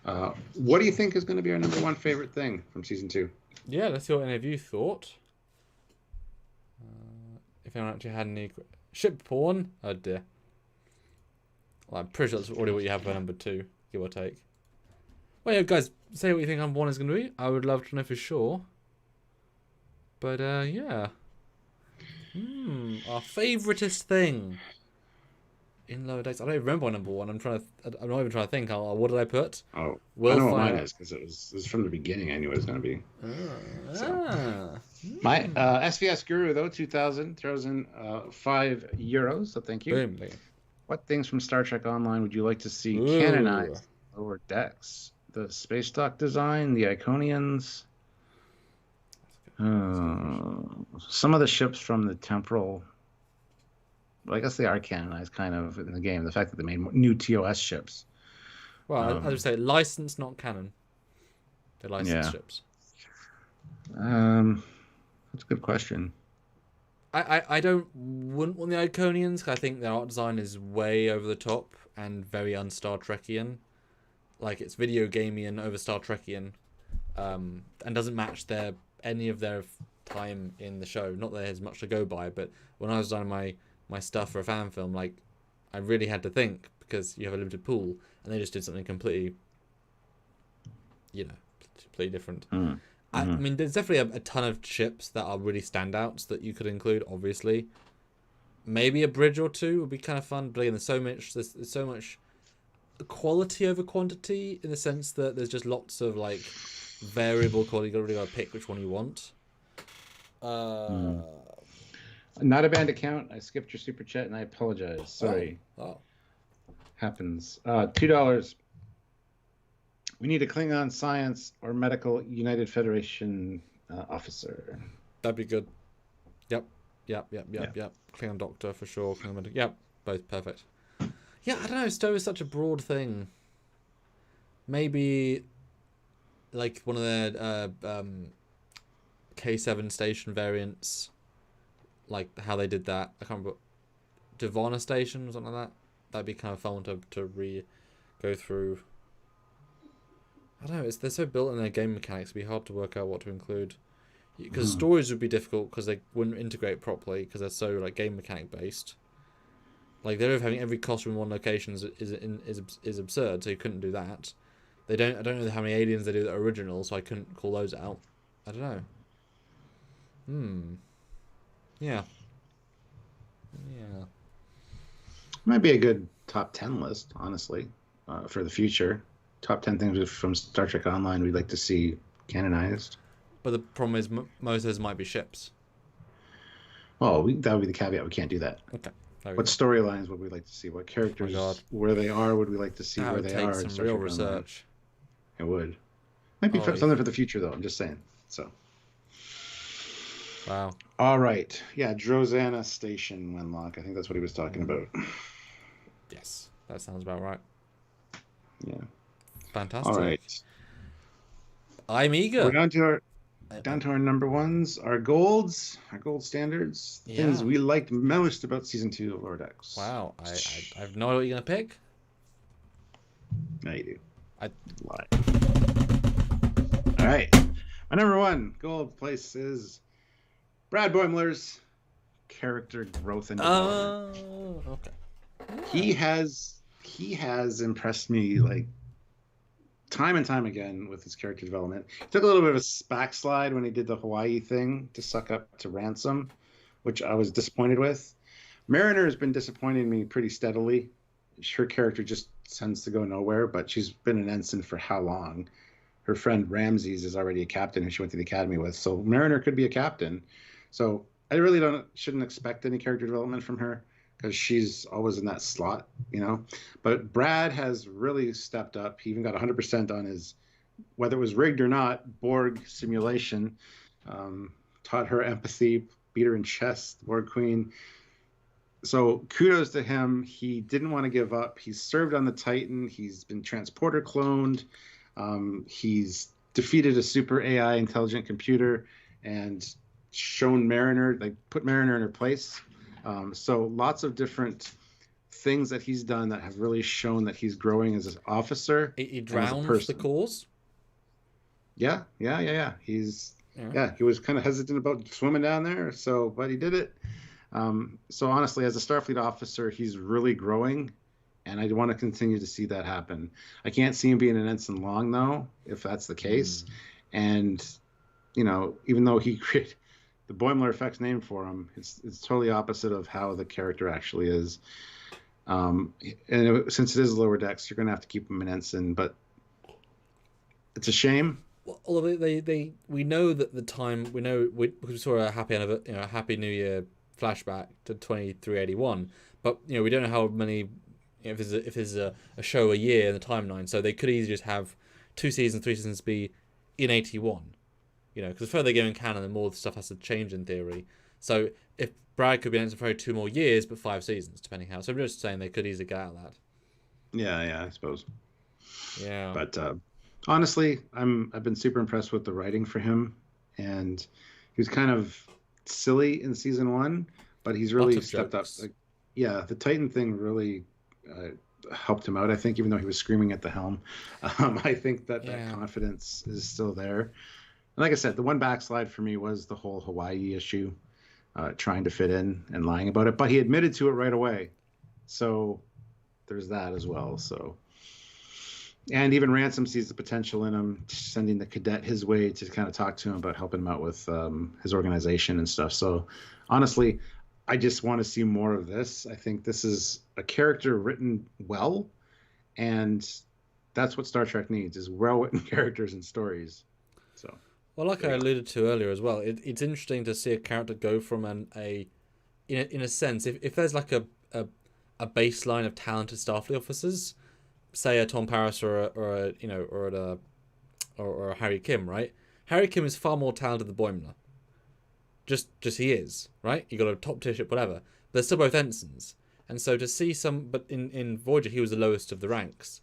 What do you think is going to be our number one favorite thing from season 2? Yeah, let's see what any of you thought. If anyone actually had any ship porn, oh dear. Well, I'm pretty sure that's already what you have for number 2, give or take. Well, yeah, guys, say what you think number 1 is going to be. I would love to know for sure. But yeah. Our favoritist thing in Lower Decks. I don't even remember my number 1. I'm not even trying to think. What did I put? Oh, we'll I know what find mine out. is because it was from the beginning. I knew it was going to be. My Hmm. SVS Guru though 2000 throws in €5. So thank you. Boom. What things from Star Trek Online would you like to see Ooh. canonized Lower Decks? The space dock design, the Iconians. Some of the ships from the temporal. Well, I guess they are canonized kind of in the game. The fact that they made new TOS ships. Well, I would say licensed, not canon. They're licensed Yeah. ships. That's a good question. I wouldn't want the Iconians, 'cause I think their art design is way over the top and very un-Star Trekian. Like, it's video gamey over Star Trekian, and doesn't match any of their time in the show. Not that there's much to go by, but when I was designing my stuff for a fan film, like, I really had to think, because you have a limited pool, and they just did something completely, completely different. I mean, there's definitely a ton of ships that are really standouts that you could include, obviously. Maybe a bridge or two would be kind of fun, but again, there's so much quality over quantity, in the sense that there's just lots of, like, variable quality. You really got to pick which one you want. Not a banned account. I skipped your super chat and I apologize. Sorry. Oh. Happens. $2. We need a Klingon science or medical United Federation officer. That'd be good. Yep. Klingon doctor for sure. Yep, both perfect. Yeah, I don't know. Stowe is such a broad thing. Maybe like one of their K7 station variants, like how they did that. I can't remember. Divana station or something like that. That'd be kind of fun to go through. I don't know. They're so built in their game mechanics. It'd be hard to work out what to include. Because stories would be difficult because they wouldn't integrate properly because they're so like game mechanic based. Like the idea of having every costume in one location is absurd. So you couldn't do that. I don't know how many aliens they do that are original, so I couldn't call those out. I don't know. Yeah. Might be a good top 10 list, honestly, for the future. Top 10 things from Star Trek Online we'd like to see canonized. But the problem is most of those might be ships. Oh, that would be the caveat. We can't do that. Okay. What storylines would we like to see? What characters, where they are, would we like to see where they are? That would take some real research. It would. Might be something for the future, though. I'm just saying. So. Wow. All right. Yeah, Drozana Station, Wenlock. I think that's what he was talking about. Yes, that sounds about right. Yeah. Fantastic. All right. I'm eager. We're down to our number ones, our gold standards, things we liked most about season 2 of Lower Decks. Wow, I have no idea what you're gonna pick. No, you do. I lie. All right, my number 1 gold place is Brad Boimler's character growth and development. Oh, okay. He has impressed me like time and time again with his character development. He took a little bit of a backslide when he did the Hawaii thing to suck up to Ransom, which I was disappointed with. Mariner has been disappointing me pretty steadily. Her character just tends to go nowhere, but she's been an ensign for how long? Her friend Ramses is already a captain who she went to the academy with, so Mariner could be a captain. So I really shouldn't expect any character development from her, because she's always in that slot, But Brad has really stepped up. He even got 100% on his, whether it was rigged or not, Borg simulation. Taught her empathy, beat her in chess, the Borg Queen. So kudos to him. He didn't want to give up. He served on the Titan. He's been transporter cloned. He's defeated a super AI intelligent computer and shown Mariner, like put Mariner in her place. So lots of different things that he's done that have really shown that he's growing as an officer. He drowned the cause. Yeah. He was kind of hesitant about swimming down there, but he did it. So honestly, as a Starfleet officer, he's really growing, and I want to continue to see that happen. I can't see him being an ensign long, though, if that's the case. And, even though he created the Boimler effect's name for him, it's totally opposite of how the character actually is. Since it is lower decks, you're going to have to keep him an ensign, but it's a shame. Well, although we know that the time we saw a happy a Happy New Year flashback to 2381, but we don't know how many. If there's a show a year in the timeline, so they could easily just have 2 seasons, 3 seasons be in 81. Because the further they go in canon, the more stuff has to change in theory. So if Brad could be ensign for 2 more years, but 5 seasons, depending how. So I'm just saying they could easily get out of that. Yeah, I suppose. Yeah. But honestly, I've been super impressed with the writing for him, and he was kind of silly in season 1, but he's really stepped up. The Titan thing really helped him out, I think, even though he was screaming at the helm. I think that confidence is still there. And like I said, the one backslide for me was the whole Hawaii issue, trying to fit in and lying about it, but he admitted to it right away. So there's that as well. So, and even Ransom sees the potential in him, sending the cadet his way to kind of talk to him about helping him out with his organization and stuff. So honestly, I just want to see more of this. I think this is a character written well, and that's what Star Trek needs, is well-written characters and stories. So, well, like I alluded to earlier as well, it's interesting to see a character go from in a sense, if there's like a baseline of talented Starfleet officers, say a Tom Paris or a Harry Kim, right? Harry Kim is far more talented than Boimler. Just he is, right? You got a top tier ship, whatever. But they're still both ensigns. And so to see but in Voyager he was the lowest of the ranks.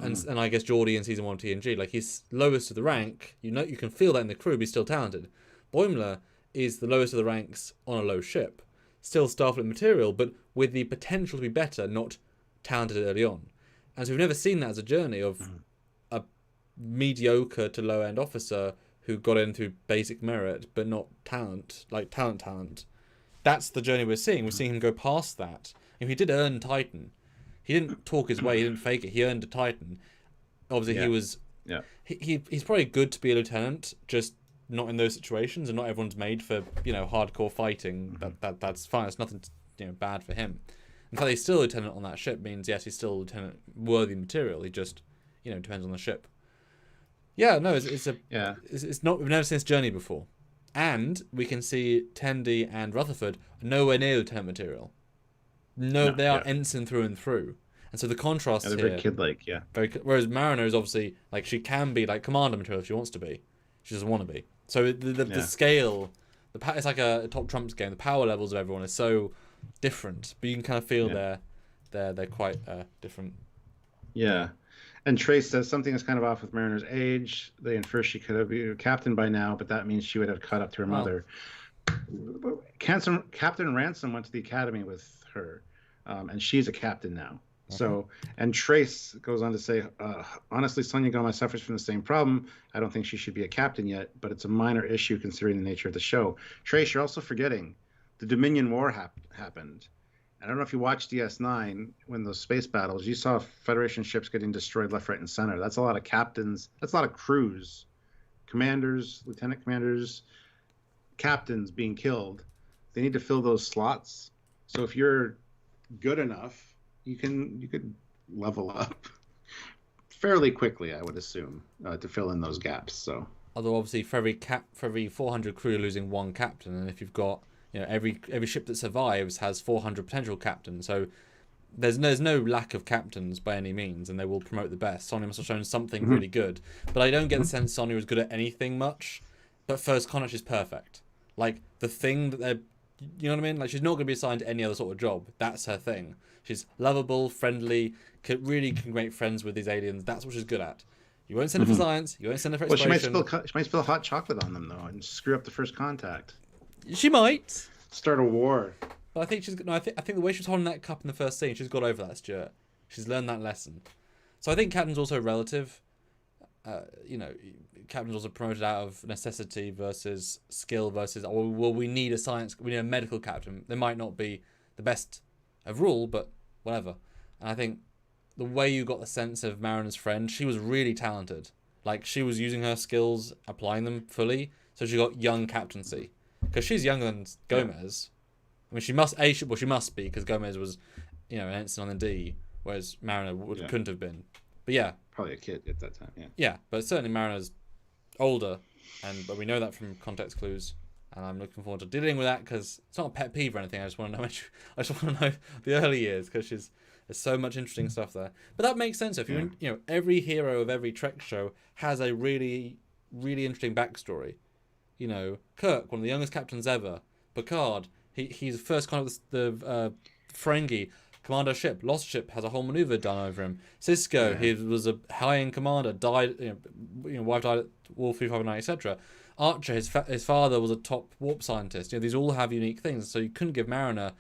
And I guess Geordi in season 1 of TNG, like he's lowest of the rank. You can feel that in the crew, but he's still talented. Boimler is the lowest of the ranks on a low ship. Still Starfleet material, but with the potential to be better, not talented early on. And so we've never seen that as a journey of a mediocre to low end officer who got in through basic merit, but not talent, like talent. That's the journey we're seeing. We're seeing him go past that. If he did earn Titan, he didn't talk his way, he didn't fake it. He earned a Titan. Obviously, he was. Yeah. He's probably good to be a lieutenant, just not in those situations, and not everyone's made for hardcore fighting. That's fine. It's nothing bad for him. In fact, he's still a lieutenant on that ship. Means yes, he's still a lieutenant worthy material. He just depends on the ship. Yeah, no, it's not. We've never seen this journey before, and we can see Tendy and Rutherford are nowhere near lieutenant material. No, they are ensign through and through, and so the contrast they're here. very kid-like, Whereas Mariner is obviously like she can be like commander material if she wants to be, she doesn't want to be. So the scale, it's like a top trumps game. The power levels of everyone is so different, but you can kind of feel they're quite different. Yeah. And Trace says something is kind of off with Mariner's age. They infer she could have been a captain by now, but that means she would have caught up to her mother. Captain Ransom went to the academy with her, and she's a captain now. So, and Trace goes on to say, honestly, Sonia Gomez suffers from the same problem. I don't think she should be a captain yet, but it's a minor issue considering the nature of the show. Trace, you're also forgetting the Dominion War happened. I don't know if you watched DS9 when those space battles, you saw Federation ships getting destroyed left, right, and center. That's a lot of captains. That's a lot of crews, commanders, lieutenant commanders, captains being killed. They need to fill those slots. So if you're good enough, you could level up fairly quickly, I would assume, to fill in those gaps. So although obviously for every 400 crew, you're losing one captain, and if you've got every ship that survives has 400 potential captains, so there's no lack of captains by any means, and they will promote the best. Sonya must have shown something really good, but I don't get the sense Sonya was good at anything much. But First Contact is perfect. Like the thing that they're You know what I mean? Like, she's not going to be assigned to any other sort of job. That's her thing. She's lovable, friendly, can make friends with these aliens. That's what she's good at. You won't send her for science. You won't send her for exploration. Well, she might spill hot chocolate on them, though, and screw up the first contact. She might. Start a war. But I think I think the way she was holding that cup in the first scene, she's got over that, Stuart. She's learned that lesson. So I think captain's also relative. Captain's also promoted out of necessity versus skill versus, we need a medical captain. They might not be the best overall, but whatever. And I think the way you got the sense of Mariner's friend, she was really talented. Like, she was using her skills, applying them fully, so she got young captaincy. Because she's younger than Gomez. I mean, she must be, because Gomez was, an ensign on the D, whereas Mariner couldn't have been. But yeah. Probably a kid at that time, yeah. Yeah, but certainly Mariner's older, but we know that from context clues, and I'm looking forward to dealing with that, because it's not a pet peeve or anything. I just want to know the early years, because there's so much interesting stuff there. But that makes sense. If every hero of every Trek show has a really, really interesting backstory. Kirk, one of the youngest captains ever. Picard, he's the first kind of the Ferengi. Commander ship, lost ship, has a whole maneuver done over him. Cisco, he was a high-end commander, died, wife died at War 359, etc. Archer, his father was a top warp scientist. These all have unique things, so you couldn't give Mariner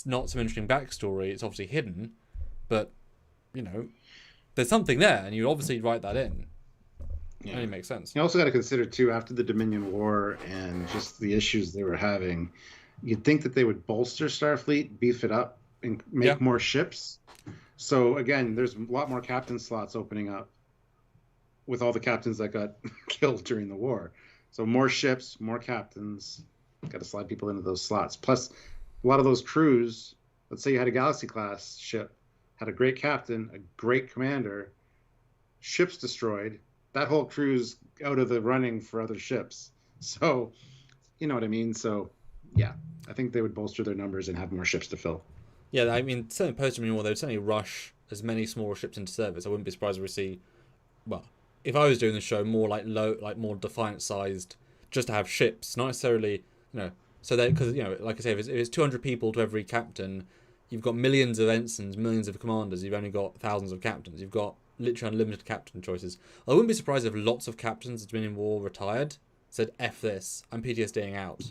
not some interesting backstory. It's obviously hidden, but there's something there, and you obviously write that in. Yeah. It only makes sense. You also got to consider too, after the Dominion War and just the issues they were having, you'd think that they would bolster Starfleet, beef it up, and make more ships. So again, there's a lot more captain slots opening up with all the captains that got killed during the war. So more ships, more captains. Got to slide people into those slots. Plus, a lot of those crews, let's say you had a Galaxy class ship, had a great captain, a great commander, ships destroyed, that whole crew's out of the running for other ships. So, you know what I mean? So, yeah, I think they would bolster their numbers and have more ships to fill. Yeah, I mean, certainly post-Dominion War, they would certainly rush as many smaller ships into service. I wouldn't be surprised if we see, well, if I was doing the show, more more Defiant-sized, just to have ships, not necessarily, so that, because, like I say, if it's 200 people to every captain, you've got millions of ensigns, millions of commanders, you've only got thousands of captains, you've got literally unlimited captain choices. I wouldn't be surprised if lots of captains at Dominion War retired, said, F this, I'm PTSDing out.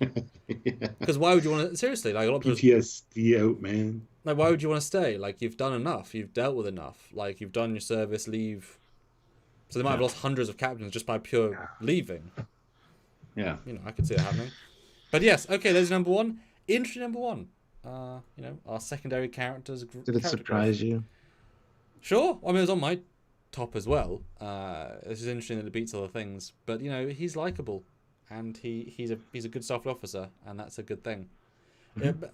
Because why would you want to, seriously, like, a lot of people, PTSD out, man. Like, why would you want to stay? Like, you've done enough, you've dealt with enough, like, you've done your service, leave. So they might have lost hundreds of captains just by pure leaving. Yeah. I could see it happening. But yes, okay, there's number one. Interesting number one. Our secondary characters. Did it surprise you? Sure. I mean, it was on my top as well. It's just interesting that it beats other things. But, he's likable. And he's a good Starfleet officer. And that's a good thing. Mm-hmm.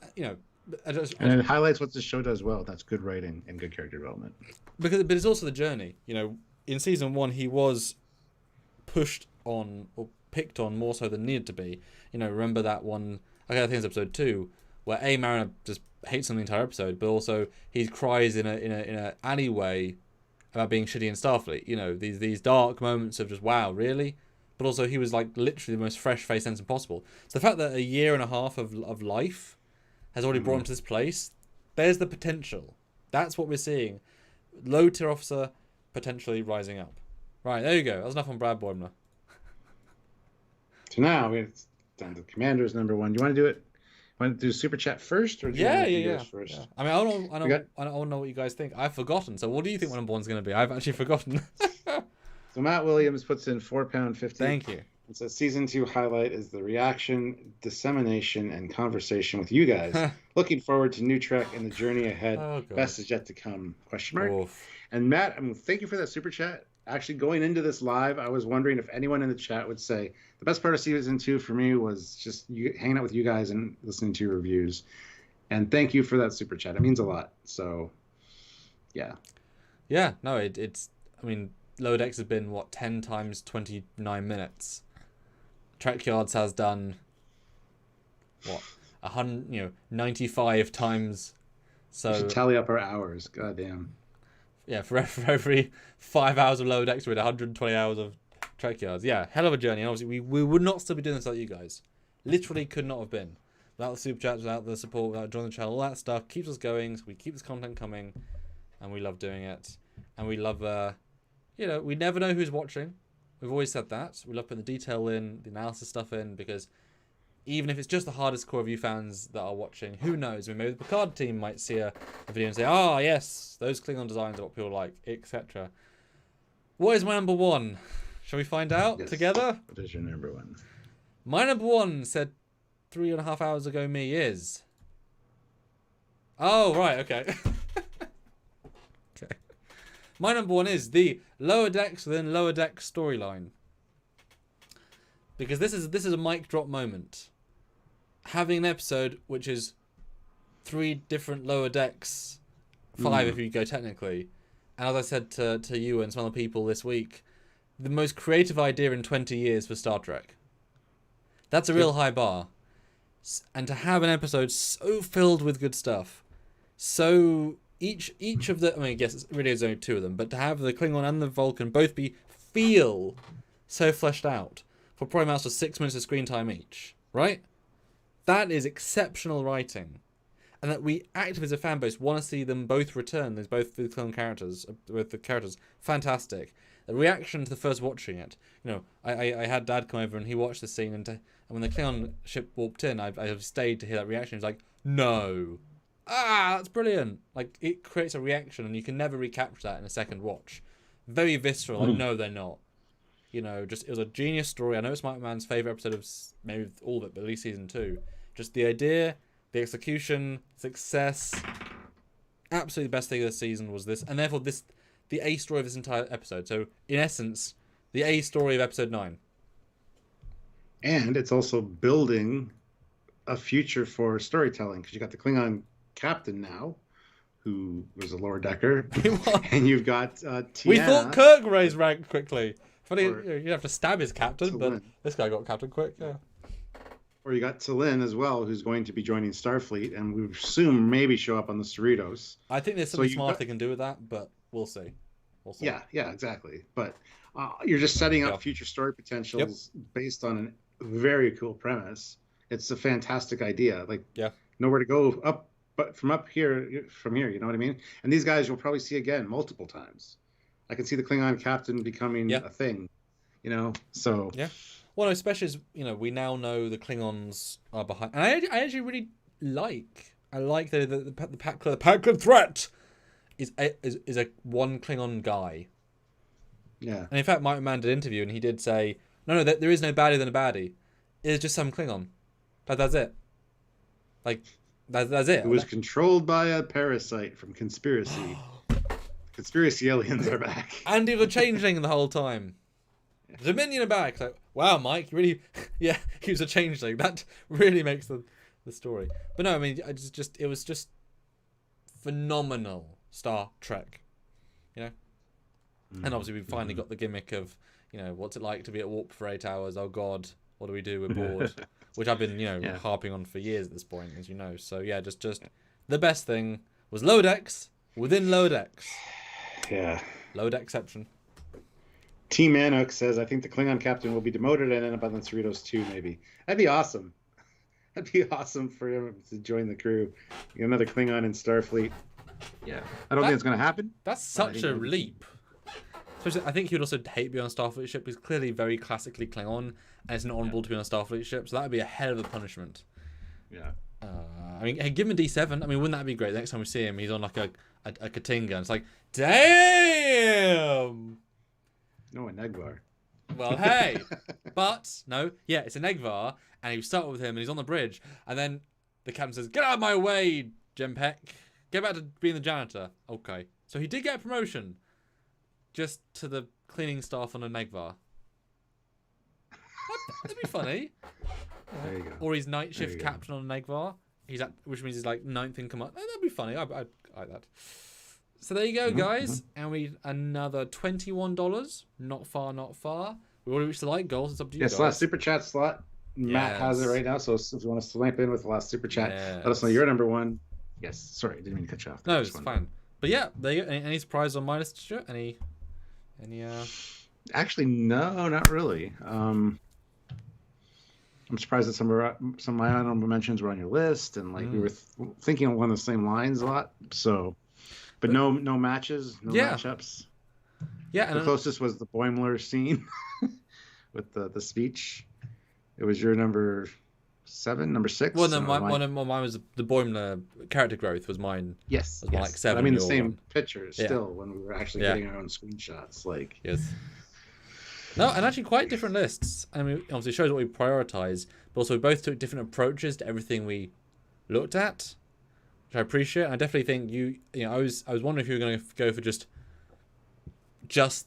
And it highlights what the show does well. That's good writing and good character development. But it's also the journey. In season 1, he was pushed on or picked on more so than needed to be. Remember that one, I think it's episode 2, where Mariner just hates him the entire episode, but also he cries in a alleyway about being shitty in Starfleet. These dark moments of just, wow, really? But also he was like literally the most fresh-faced ensign possible. So the fact that a year and a half of life has already brought him to this place, there's the potential. That's what we're seeing. Low-tier officer potentially rising up. Right, there you go. That's enough on Brad Boimler. So now we're down to Commanders number 1. Do you want to do it? Want to do Super Chat first? Or do you want to do yours first? Yeah. I mean, I don't know what you guys think. I've forgotten. So what do you think number 1's going to be? I've actually forgotten. So Matt Williams puts in £4.50. Thank you. It says season 2 highlight is the reaction, dissemination, and conversation with you guys. Looking forward to new Trek and the journey ahead. Best is yet to come? ? And Matt, thank you for that super chat. Actually, going into this live, I was wondering if anyone in the chat would say the best part of season 2 for me was just hanging out with you guys and listening to your reviews. And thank you for that super chat. It means a lot. So, yeah. Yeah, no, it's. I mean, Lower Decks has been 10 times 29 minutes. Trekyards has done 95 times. So we should tally up our hours. Goddamn. Yeah, for every 5 hours of Lower Decks, we had 120 hours of Trekyards. Yeah, hell of a journey. And obviously, we would not still be doing this without you guys. Literally could not have been. Without the super chats, without the support, without joining the channel, all that stuff keeps us going. So we keep this content coming, and we love doing it. And we love, we never know who's watching. We've always said that. We love putting the detail in, the analysis stuff in, because even if it's just the hardest core of you fans that are watching, who knows? I mean, maybe the Picard team might see a video and say, yes, those Klingon designs are what people like, etc. What is my number one? Shall we find out together? What is your number one? My number one, said 3.5 hours ago, me is... Oh, right, okay. Okay. My number one is the Lower Decks within Lower Decks storyline. Because this is a mic drop moment. Having an episode which is 3 different Lower Decks, 5 if you go technically. And as I said to you and some other people this week, the most creative idea in 20 years for Star Trek. That's a real high bar. And to have an episode so filled with good stuff, so each of the, I mean, I guess it really is only 2 of them, but to have the Klingon and the Vulcan both feel so fleshed out for probably amounts to 6 minutes of screen time each, right? That is exceptional writing. And that we actively as a fan base want to see them both return, there's both the Klingon characters, fantastic. The reaction to the first watching it, I had Dad come over and he watched the scene, and when the Klingon ship warped in, I stayed to hear that reaction. He was like, no. That's brilliant. Like, it creates a reaction, and you can never recapture that in a second watch. Very visceral. Like, no, they're not. It was a genius story. I know it's my man's favourite episode of maybe all of it, but at least season 2. Just the idea, the execution, success. Absolutely the best thing of the season was this. And therefore, the A story of this entire episode. So, in essence, the A story of episode 9. And it's also building a future for storytelling, because you got the Klingon captain now, who was a lower decker, and you've got Tiana. We thought Kirk raised rank quickly. Funny, you'd have to stab his captain, but this guy got captain quick. Yeah. Or you got T'Lyn as well, who's going to be joining Starfleet, and we assume maybe show up on the Cerritos. I think there's something smart they can do with that, but we'll see. Yeah, exactly. But you're just setting up future story potentials based on a very cool premise. It's a fantastic idea. Like, nowhere to go up, but from here, you know what I mean? And these guys you'll probably see again multiple times. I can see the Klingon captain becoming a thing, so. Yeah. Well, no, especially as, we now know the Klingons are behind. And I actually really like the Pakled threat is a one Klingon guy. Yeah. And in fact, my man did an interview, and he did say, no, there is no baddie than a baddie. It's just some Klingon. That's it. Like, that's it. It was controlled by a parasite from Conspiracy. Conspiracy aliens are back. And he was a changeling the whole time. The minion are back. Like, wow, Mike, really? Yeah, he was a changeling. That really makes the story. But no, I mean, it was just phenomenal Star Trek. And obviously we finally got the gimmick of, what's it like to be at warp for 8 hours? Oh God, what do we do? We're bored. Which I've been, harping on for years at this point, as you know. So yeah, just the best thing was Lower Decks within Lower Decks. Yeah. Lower Deckception. Team Anuk says, I think the Klingon captain will be demoted and end up on the Cerritos 2, maybe. That'd be awesome. That'd be awesome for him to join the crew. Another Klingon in Starfleet. Yeah. I don't think it's going to happen. That's such a leap. Especially, I think he would also hate being on a Starfleet ship. He's clearly very classically Klingon, and it's not honourable to be on a Starfleet ship, so that would be a hell of a punishment. Yeah. I mean, hey, give him a D7. I mean, wouldn't that be great? The next time we see him, he's on like a Katinga, and it's like, damn! No, a Negvar. Well, hey! But, no, yeah, it's a Negvar, and you start with him, and he's on the bridge, and then the captain says, get out of my way, Jempek. Get back to being the janitor. Okay. So he did get a promotion. Just to the cleaning staff on a Negvar. That'd be funny. There you go. Or he's night shift captain on a Negvar. Which means he's like 9th in command. That'd be funny. I'd like that. So there you go, guys. And we another $21. Not far. We already reached the like goals. It's up to you guys. Yes, last super chat slot. Matt has it right now. So if you want to swipe in with the last super chat, let us know your number one. Yes. Sorry, didn't mean to cut you off. No, it's fine. But yeah, there you go. Any surprise on my list, Stuart? Any Actually, no, not really. I'm surprised that some of my honorable mentions were on your list, and like we were thinking along the same lines a lot. So, but no matches, no matchups. Yeah, the closest was the Boimler scene with the speech. It was your number 7, number 6. Well, no, mine was the Boimler character growth was mine. Yes, was like 7. But I mean, the same one. picture still when we were actually getting our own screenshots. Like, yes. No, and actually quite different lists. I mean, obviously it shows what we prioritize, but also we both took different approaches to everything we looked at, which I appreciate. And I definitely think you know, I was wondering if you were going to go for just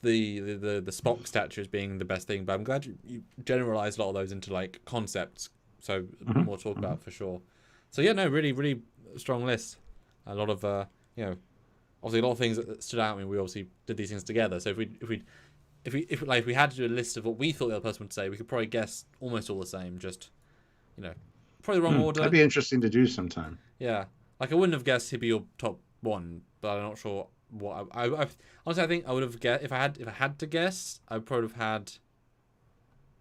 the Spock statues being the best thing, but I'm glad you generalized a lot of those into like concepts, so more to talk about for sure. So yeah, no, really, really strong list. A lot of you know, obviously a lot of things that stood out. I mean, we obviously did these things together, so if we had to do a list of what we thought the other person would say, we could probably guess almost all the same. Just, you know, probably the wrong order. That'd be interesting to do sometime. Yeah, like I wouldn't have guessed he'd be your top 1, but I'm not sure what I honestly I think I would have guessed if I had to guess. I would probably have had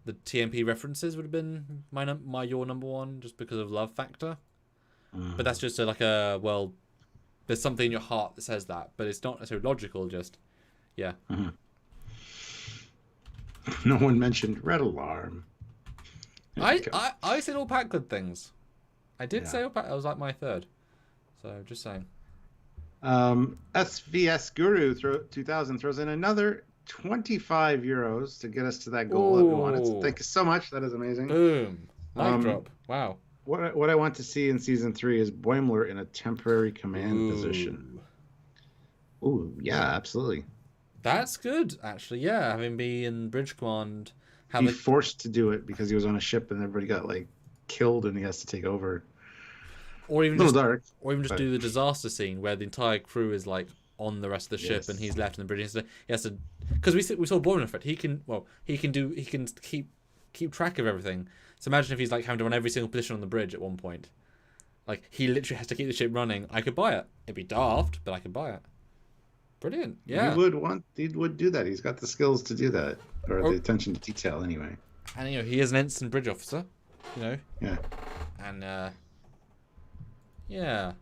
the TMP references would have been your number 1 just because of love factor. But that's just well, there's something in your heart that says that, but it's not necessarily logical. Just yeah. No one mentioned Red Alarm. I said all Pakled things. I did say all Pakled. I was like my 3rd. So just saying. SVS Guru 2000 throws in another 25 euros to get us to that goal that we wanted. So thank you so much. That is amazing. Boom. Mic drop. Wow. What I want to see in season 3 is Boimler in a temporary command position. Ooh, yeah, absolutely. That's good, actually. Yeah, having been in bridge command, be forced to do it because he was on a ship and everybody got like killed and he has to take over. Or even just do the disaster scene where the entire crew is like on the rest of the ship and he's left in the bridge. He has to because we saw Boimler effect. He can keep track of everything. So imagine if he's like having to run every single position on the bridge at one point. Like he literally has to keep the ship running. I could buy it. It'd be daft, but I could buy it. Brilliant. Yeah. He would do that. He's got the skills to do that, or the attention to detail anyway. And you know, he is an ensign bridge officer, you know. Yeah. And yeah.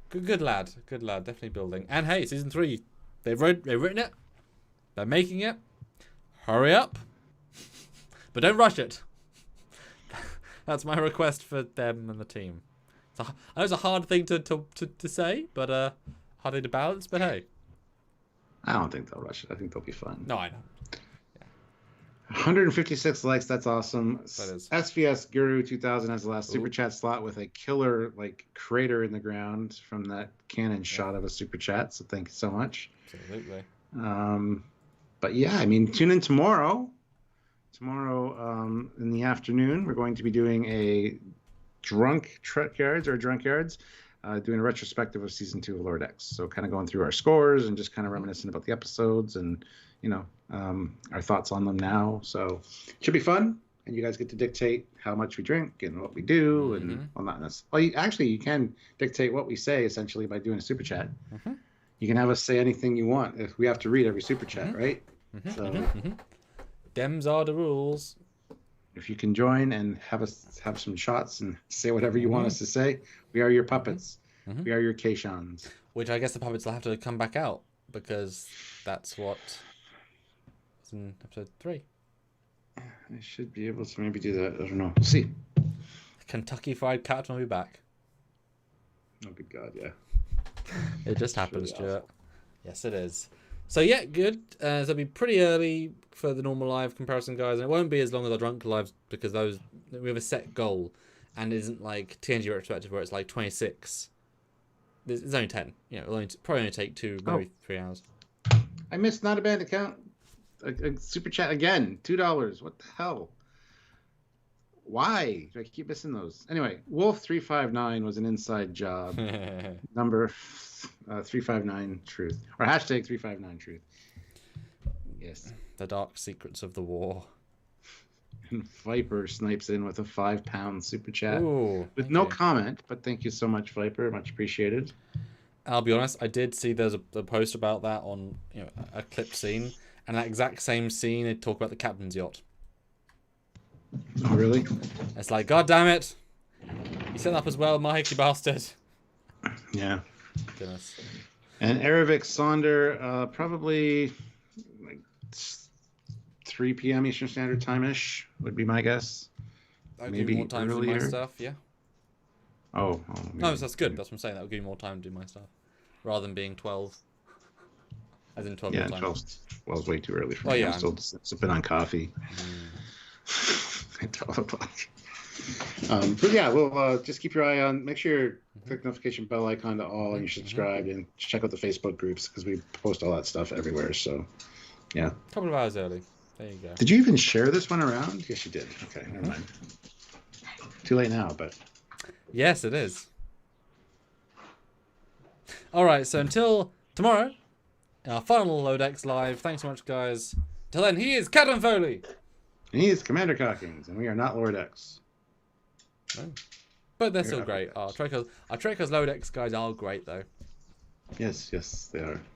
Good lad. Good lad. Definitely building. And hey, season 3, they've written it. They're making it. Hurry up. But don't rush it. That's my request for them and the team. I know it's a hard thing to say, but hard thing to balance, but hey. I don't think they'll rush it. I think they'll be fun. No, I know. Yeah. 156 likes. That's awesome. That is. SVS Guru 2000 has the last super chat slot with a killer like crater in the ground from that Canon shot of a super chat. So thank you so much. Absolutely. But yeah, I mean, tune in tomorrow. Tomorrow in the afternoon, we're going to be doing a Trekyards, doing a retrospective of season 2 of Lower Decks. So kind of going through our scores and just kind of reminiscing about the episodes and, you know, our thoughts on them now. So it should be fun. And you guys get to dictate how much we drink and what we do. And well, not necessarily. Well, you can dictate what we say essentially by doing a super chat. You can have us say anything you want if we have to read every super chat, right? Dems are the rules. If you can join and have some shots and say whatever you want us to say, we are your puppets. We are your Key-shawns. Which I guess the puppets will have to come back out because that's what was in episode 3. I should be able to maybe do that. I don't know. We'll see. Kentucky Fried Cat will be back. Oh, good God, yeah. It just happens, really Stuart. Awesome. Yes, it is. So yeah, good. So it'll be pretty early for the normal live comparison, guys, and it won't be as long as our drunk lives because we have a set goal, and it isn't like TNG Retrospective where it's like 26. It's only 10. You know, it'll probably only take 2, maybe 3 hours. I missed not a band account. A super chat again. $2. What the hell? Why do I keep missing those? Anyway, Wolf359 was an inside job. Number 359 truth. Or hashtag 359 truth. Yes. The dark secrets of the war. And Viper snipes in with a £5 super chat. Ooh, with no comment, but thank you so much, Viper. Much appreciated. I'll be honest, I did see there's a post about that on a clipped scene. And that exact same scene, they talk about the captain's yacht. Oh, really? It's like, God damn it! You set up as well, Mike, you bastard. Yeah. Goodness. And Erevic Sonder, probably like 3 p.m. Eastern Standard Time-ish would be my guess. That'll give you more time to do my earlier. stuff, yeah. Oh. No, that's good. That's what I'm saying. That'll give you more time to do my stuff. Rather than being 12. As in 12 Yeah, your time. 12 is way too early for Oh, me. yeah, I'm still sipping on coffee at 12 o'clock. But yeah, we'll just keep your eye on, make sure you click the notification bell icon to all and you're subscribed, and check out the Facebook groups because we post all that stuff everywhere. So, yeah. A couple of hours early. There you go. Did you even share this one around? Yes, you did. Okay, never mind. Too late now, but. Yes, it is. Alright, so until tomorrow, in our final Lodex Live, thanks so much, guys. Till then, he is Captain Foley. And he is Commander Cockings, and we are not Lord X. Oh. But they're still great. Our Trekyards Lodex guys are great, though. Yes, they are.